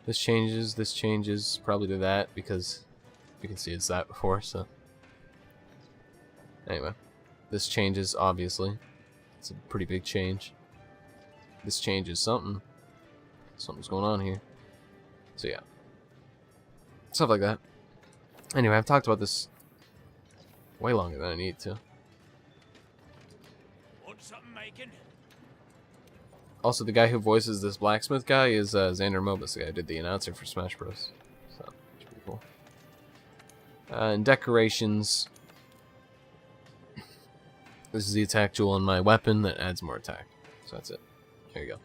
This changes, probably to that, because you can see it's that before, so. Anyway. This changes, obviously. It's a pretty big change. This changes something. Something's going on here. So yeah. Stuff like that. Anyway, I've talked about this way longer than I need to. Want something making? Also, the guy who voices this blacksmith guy is Xander Mobus, the guy who did the announcer for Smash Bros. So, it's pretty cool. And decorations. This is the attack jewel on my weapon that adds more attack. So that's it. There you go.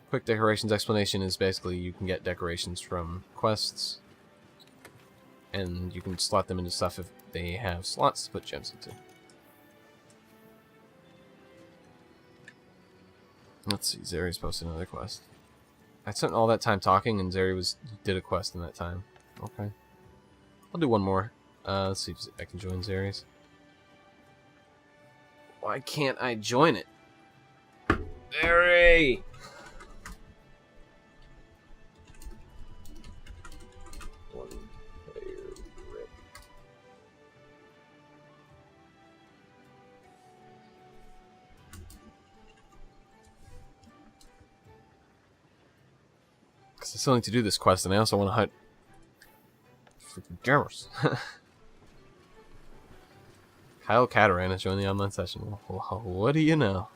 Quick decorations explanation is basically you can get decorations from quests. And you can slot them into stuff if they have slots to put gems into. Let's see, Zeri's posted another quest. I spent all that time talking and Zeri did a quest in that time. Okay. I'll do one more. Let's see if I can join Zeri's. Why can't I join it? Zeri! One player rip. Because I still need to do this quest, and I also want to hunt freaking gamers. Kyle Cataran has joined the online session. What do you know?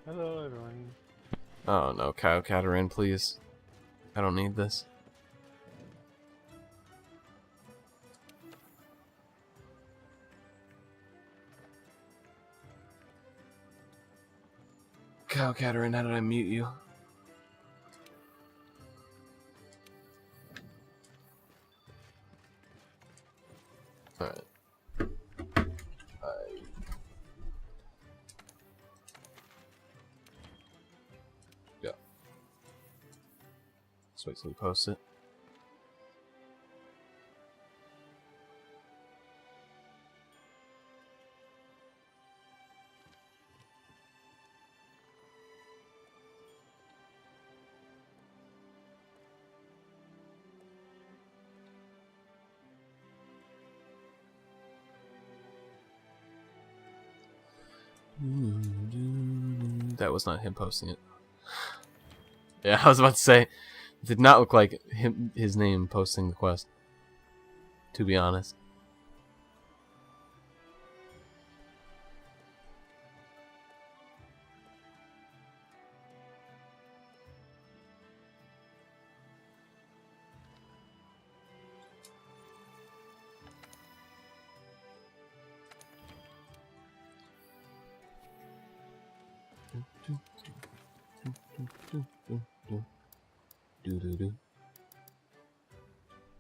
Hello, everyone. Oh no, Kyle Cataran, please. I don't need this. Kyle Cataran, how did I mute you? Alright. Yeah. Let's wait till he posts it. That was not him posting it. Yeah, I was about to say, it did not look like his name posting the quest, to be honest.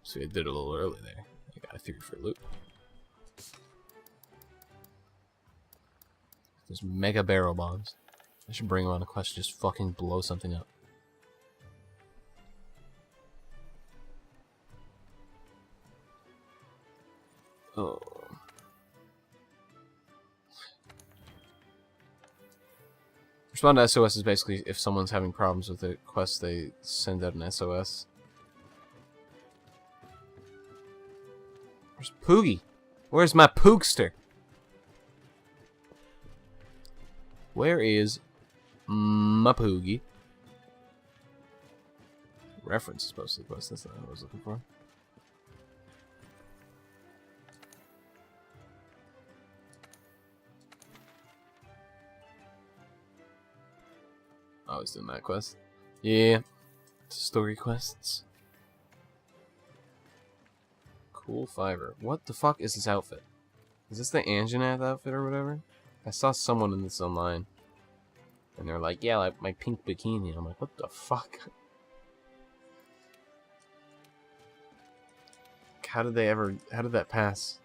So I did it a little early there. I got a theory for a loop. There's mega barrel bombs. I should bring them on a quest to just fucking blow something up. Oh. Respond to SOS is basically if someone's having problems with the quest, they send out an SOS. Where's Poogie? Where's my Poogster? Where is my Poogie? reference is supposed to the quest. That's not what I was looking for. I was doing that quest. Yeah. Story quests. Cool fiber. What the fuck is this outfit? Is this the Anjanath outfit or whatever? I saw someone in this online. And they're like, yeah, like my pink bikini. I'm like, what the fuck? How did that pass?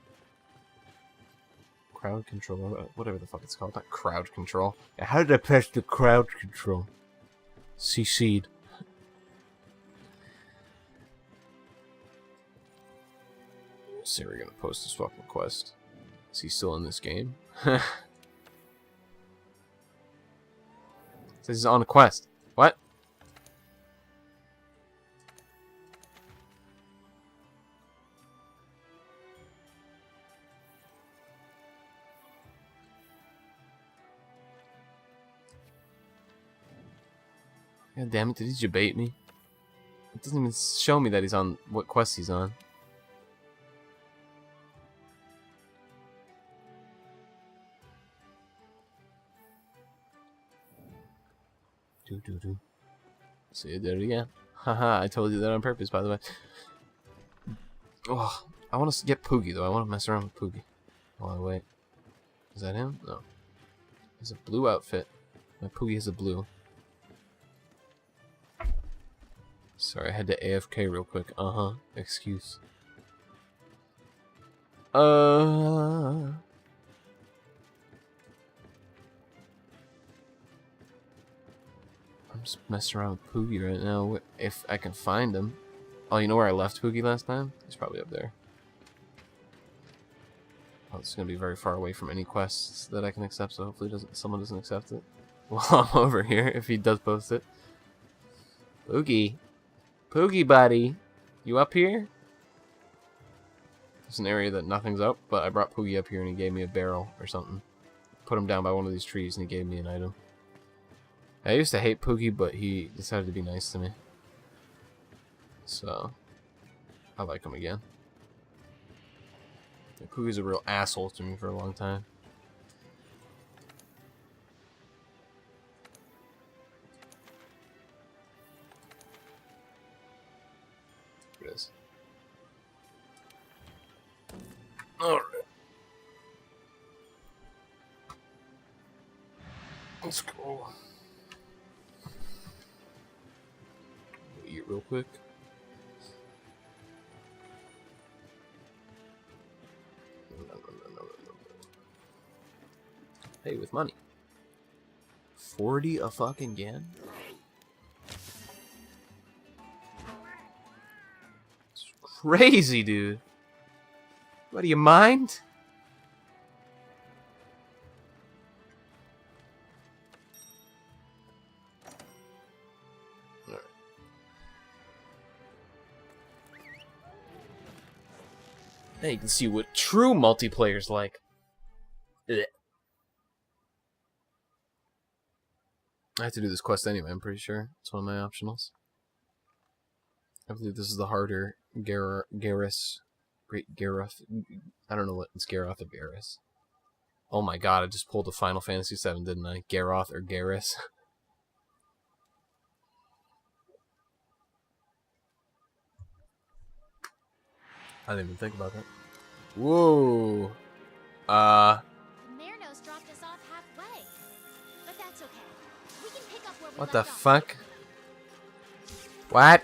Crowd control, whatever the fuck it's called. Not crowd control. Yeah, how did I pass the crowd control? CC'd. So we're gonna post this fucking quest. Is he still in this game? Says he's on a quest. What? God damn it, did he debate me? It doesn't even show me that he's on what quest he's on. See, I did it again. Haha, I told you that on purpose, by the way. Oh, I want to get Poogie, though. I want to mess around with Poogie. While I wait. Is that him? No. He's a blue outfit. My Poogie has a blue. Sorry, I had to AFK real quick. Excuse. I'm just messing around with Poogie right now, if I can find him. Oh, you know where I left Poogie last time? He's probably up there. Oh, it's gonna be very far away from any quests that I can accept, so hopefully someone doesn't accept it while I'm over here, if he does post it. Poogie. Poogie buddy. You up here? There's an area that nothing's up, but I brought Poogie up here and he gave me a barrel or something. Put him down by one of these trees and he gave me an item. I used to hate Poogie, but he decided to be nice to me. So, I like him again. Yeah, Poogie's a real asshole to me for a long time. Here it is. Alright. Let's go. Eat real quick. Hey, with money. 40 a fucking yen? It's crazy, dude. What, do you mind? Alright. Now you can see what true multiplayer's like. Ugh. I have to do this quest anyway, I'm pretty sure. It's one of my optionals. I believe this is the harder Garrus. Great Gareth. I don't know what it's Gareth or Garrus. Oh my god, I just pulled a Final Fantasy VII, didn't I? Garroth or Garrus. I didn't even think about that. Whoa. Marinos dropped us off halfway. But that's okay. We can pick up where we What the left off. fuck? What?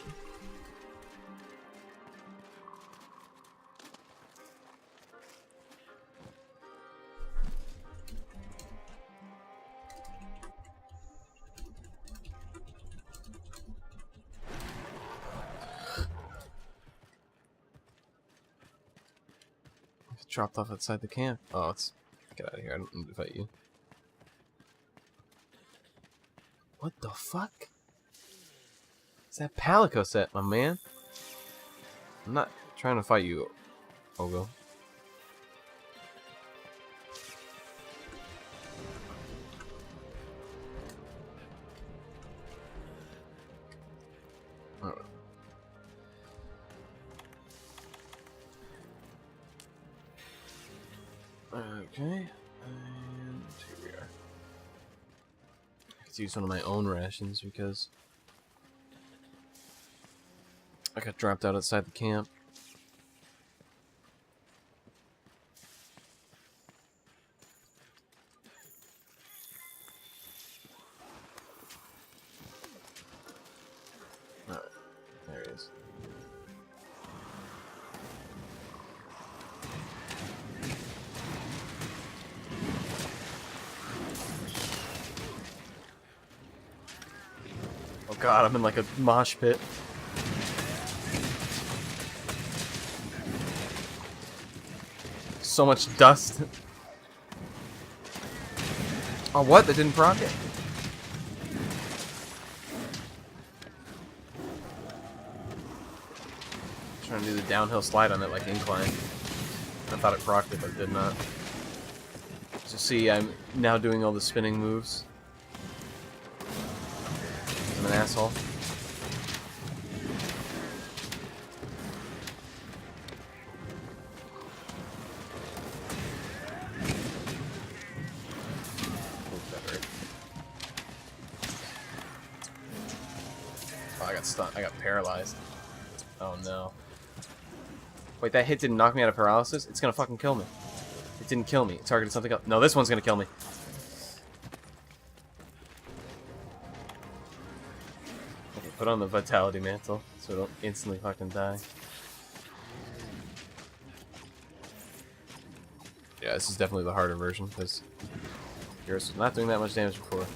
Dropped off outside the camp. Oh, it's... Get out of here. I don't need to fight you. What the fuck? It's that Palico set, my man. I'm not trying to fight you, Ogo. Alright. Okay, and here we are. I could use one of my own rations because I got dropped out outside the camp. Alright, there he is. Oh god, I'm in like a mosh pit. So much dust. Oh, what? That didn't proc it? Trying to do the downhill slide on it like incline. I thought it procced it, but it did not. So see, I'm now doing all the spinning moves. I'm an asshole. Oh, I got stunned. I got paralyzed. Oh no. Wait, that hit didn't knock me out of paralysis? It's gonna fucking kill me. It didn't kill me. It targeted something else. No, this one's gonna kill me. Okay, put on the vitality mantle so I don't instantly fucking die. Yeah, this is definitely the harder version because yours was not doing that much damage before.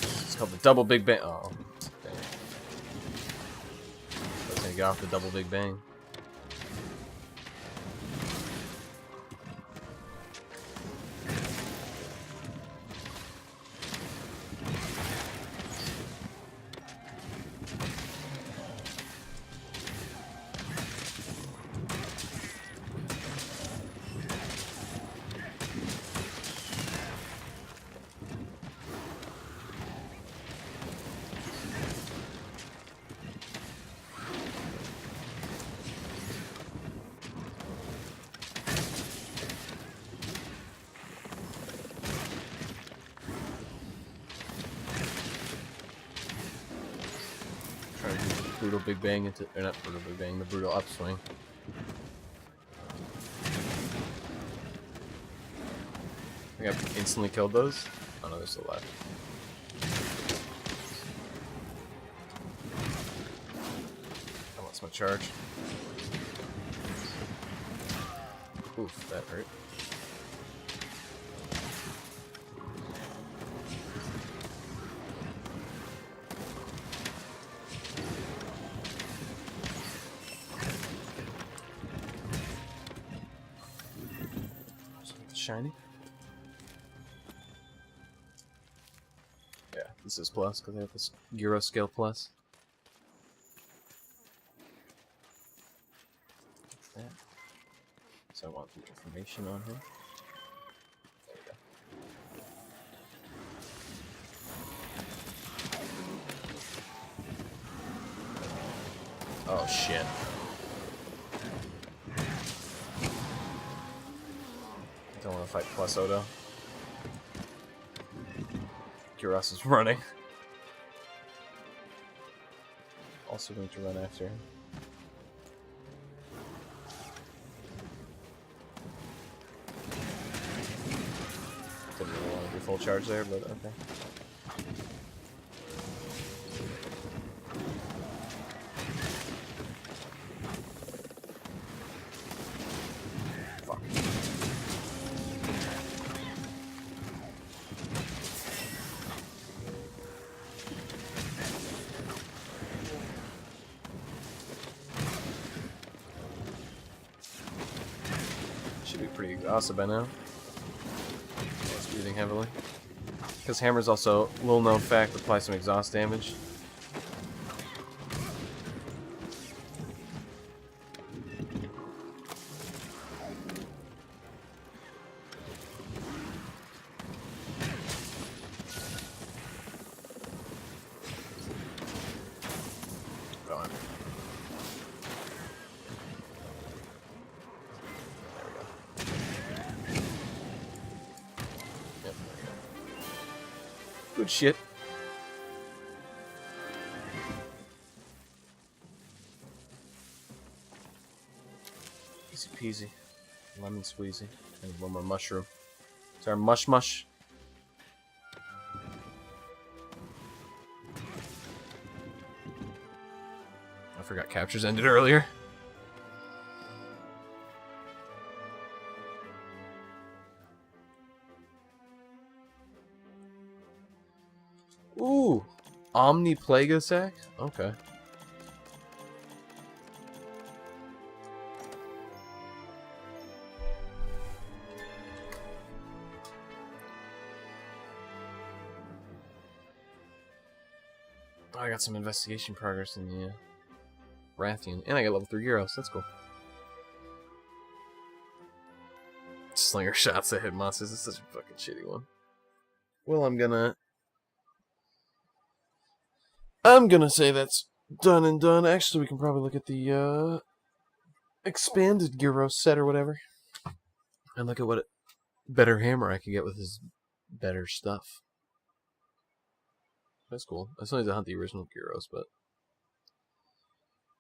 It's called the double big bang. Oh, dang. I was gonna get off the double big bang. Trying to do the brutal big bang into, or not brutal big bang, the brutal upswing. I think I've instantly killed those. Oh no, they're still alive. I lost my charge. Oof, that hurt. Shiny. Yeah, this is plus because I have this Euro scale plus. That. So I want the information on him. There we go. Oh shit. Don't want to fight plus Odo. Gyros is running. Also going to run after him. Didn't really want to do full charge there, but okay. Fuck. Should be pretty exhausted by now. It's breathing heavily. Because Hammer's also, little known fact, applies some exhaust damage. Good shit. Easy peasy. Lemon squeezy. And one more mushroom. Is our mush? I forgot captures ended earlier. Ooh, Omniplagosac? Okay. Oh, I got some investigation progress in the Rathian, and I got level 3 Gyros. That's cool. Slinger shots that hit monsters is such a fucking shitty one. Well, I'm gonna say that's done and done. Actually, we can probably look at the expanded Gyros set or whatever, and look at what better hammer I could get with his better stuff. That's cool. I still need to hunt the original Gyros, but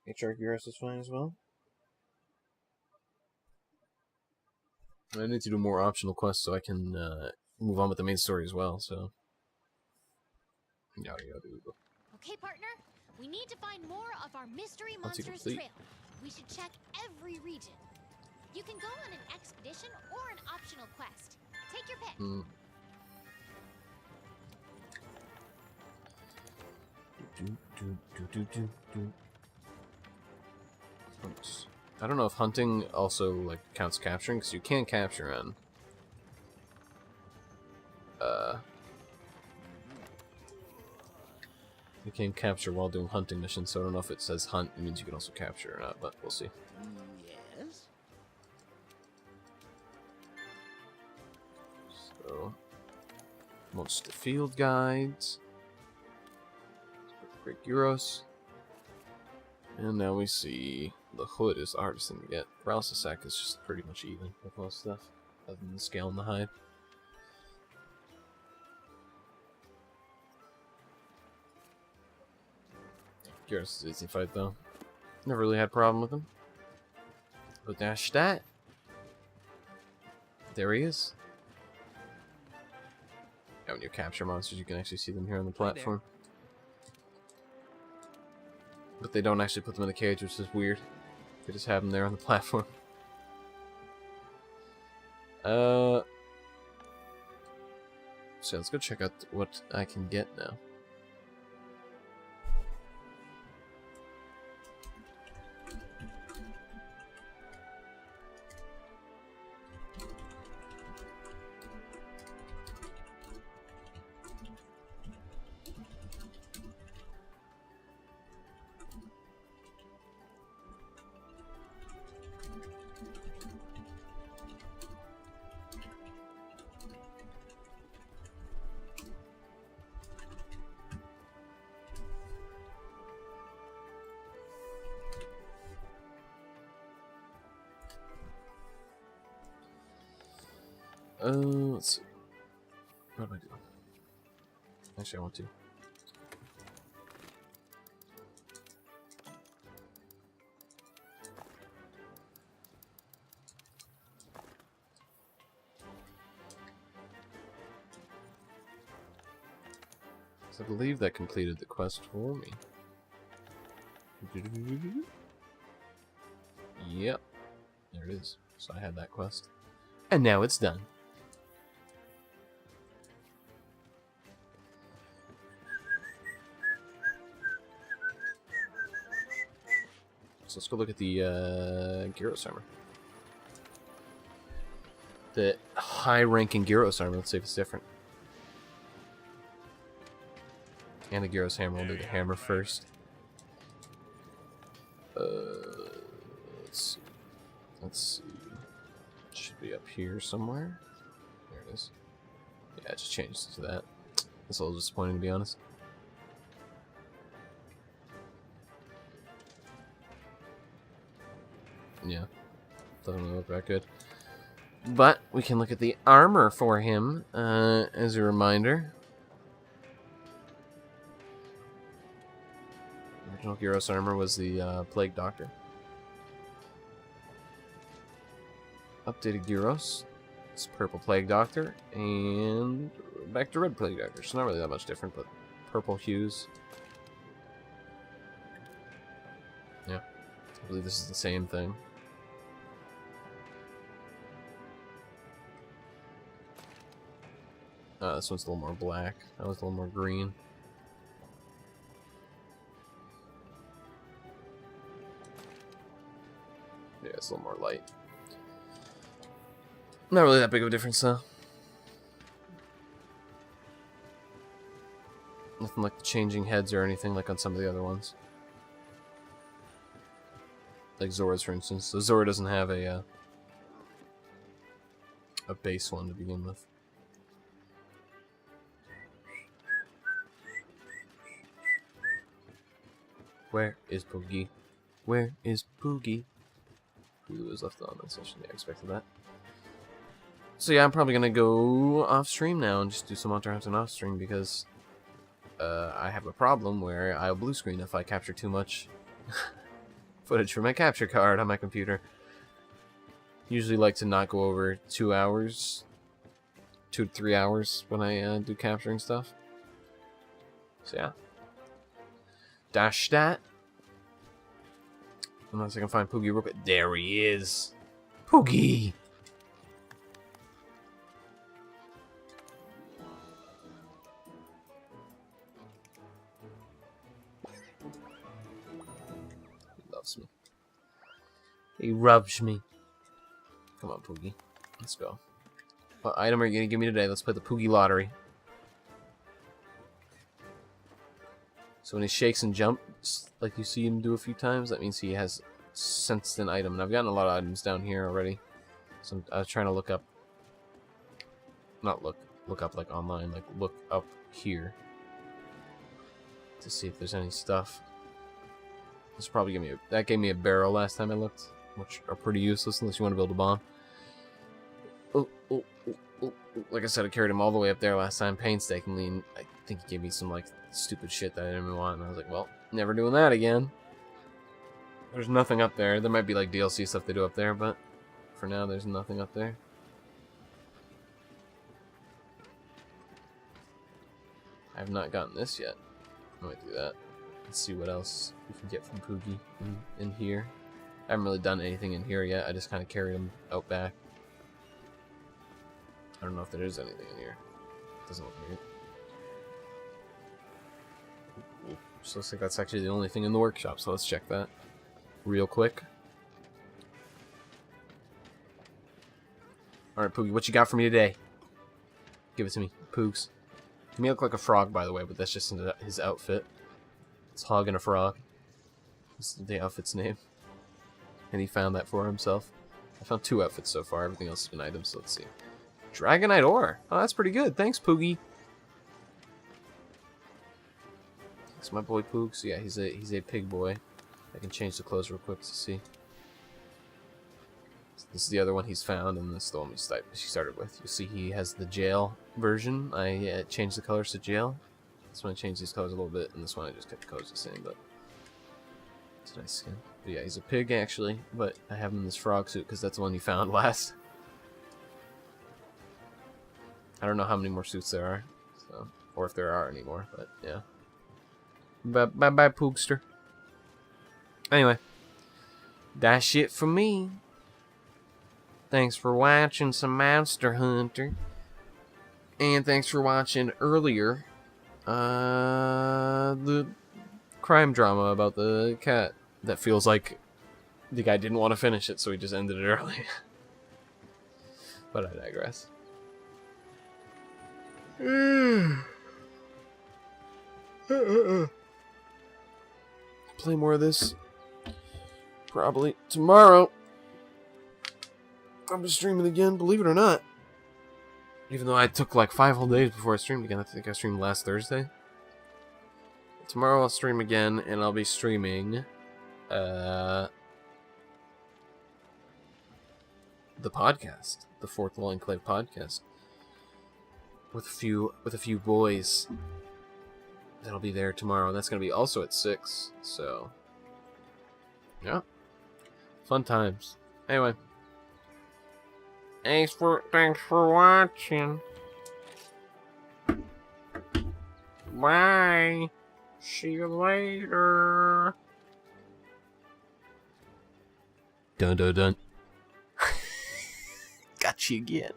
HR Gyros is fine as well. I need to do more optional quests so I can move on with the main story as well. So, yada yada. Okay, partner. We need to find more of our mystery Once you monsters complete. trail. We should check every region. You can go on an expedition or an optional quest. Take your pick. I don't know if hunting also like counts capturing, because you can capture on you can capture while doing hunting missions, so I don't know if it says hunt, it means you can also capture or not, but we'll see. Yes? So most of the field guides. Great Gyros. And now we see the hood is the hardest thing to get. Paralysis sack is just pretty much even with most stuff, other than the scale and the hide. Gyros is easy to fight though. Never really had a problem with him. But dash that. There he is. Yeah, when you capture monsters, you can actually see them here on the platform. But they don't actually put them in the cage, which is weird. They just have them there on the platform. So let's go check out what I can get now. Let's see. What do I do? Actually, I want to. So I believe that completed the quest for me. Yep. There it is. So I had that quest. And now it's done. So let's go look at the Gyros armor. The high-ranking Gyros armor. Let's see if it's different. And the Gyros hammer. We'll do the hammer first. Let's see. Let's see. It should be up here somewhere. There it is. Yeah, it just changed to that. That's a little disappointing, to be honest. Yeah, doesn't really look that good. But we can look at the armor for him as a reminder. original Gyros armor was the Plague Doctor. Updated Gyros. It's purple Plague Doctor. And back to red Plague Doctor. So not really that much different, but purple hues. Yeah. I believe this is the same thing. This one's a little more black. That was a little more green. Yeah, it's a little more light. Not really that big of a difference, though. Nothing like the changing heads or anything like on some of the other ones. Like Zora's, for instance. So Zora doesn't have a base one to begin with. Where is Poogie? Where is Poogie? Poogie was left on that session. Yeah, I expected that. So yeah, I'm probably gonna go off stream now and just do some Monster Hunting off stream because I have a problem where I'll blue screen if I capture too much footage from my capture card on my computer. Usually like to not go over 2 hours, 2 to 3 hours when I do capturing stuff. So yeah. Dash that. Unless I can find Poogie real quick. There he is. Poogie! He loves me. He rubs me. Come on, Poogie. Let's go. What item are you going to give me today? Let's play the Poogie Lottery. So when he shakes and jumps, like you see him do a few times, that means he has sensed an item. And I've gotten a lot of items down here already. So I was trying to look up... Not look up like online, like look up here. To see if there's any stuff. This probably gave me that gave me a barrel last time I looked. Which are pretty useless unless you want to build a bomb. Oh. Like I said, I carried him all the way up there last time painstakingly, and I think he gave me some like stupid shit that I didn't even want, and I was like, well, never doing that again. There's nothing up there. There might be like DLC stuff they do up there, but for now there's nothing up there. I have not gotten this yet. I might do that. Let's see what else we can get from Poogie in here. I haven't really done anything in here yet. I just kind of carried him out back. I don't know if there is anything in here. Doesn't look like it. So looks like that's actually the only thing in the workshop, so let's check that real quick. Alright, Poogie, what you got for me today? Give it to me, Poogs. He may look like a frog, by the way, but that's just his outfit. It's Hog and a Frog. That's the outfit's name. And he found that for himself. I found 2 outfits so far. Everything else has been items, so let's see. Dragonite ore. Oh, that's pretty good. Thanks, Poogie. That's my boy Poogs. Yeah, he's a pig boy. I can change the clothes real quick to see. This is the other one he's found, and this is the one she started with. You see he has the jail version. I changed the colors to jail. This one I changed these colors a little bit, and this one I just kept the colors the same, but it's a nice skin. But yeah, he's a pig, actually, but I have him in this frog suit, because that's the one you found last. I don't know how many more suits there are, so, or if there are any more, but yeah. Bye-bye, Poogster. Anyway, that's it for me. Thanks for watching some Monster Hunter. And thanks for watching earlier the crime drama about the cat that feels like the guy didn't want to finish it, so he just ended it early. But I digress. Play more of this probably tomorrow. I'm streaming again, believe it or not. Even though I took like 5 whole days before I streamed again. I think I streamed last Thursday. Tomorrow I'll stream again, and I'll be streaming the podcast, the Fourth Wall Enclave podcast, with a few boys that'll be there tomorrow. That's gonna be also at 6. So, yeah, fun times. Anyway, thanks for watching. Bye. See you later. Dun dun dun. Got you again.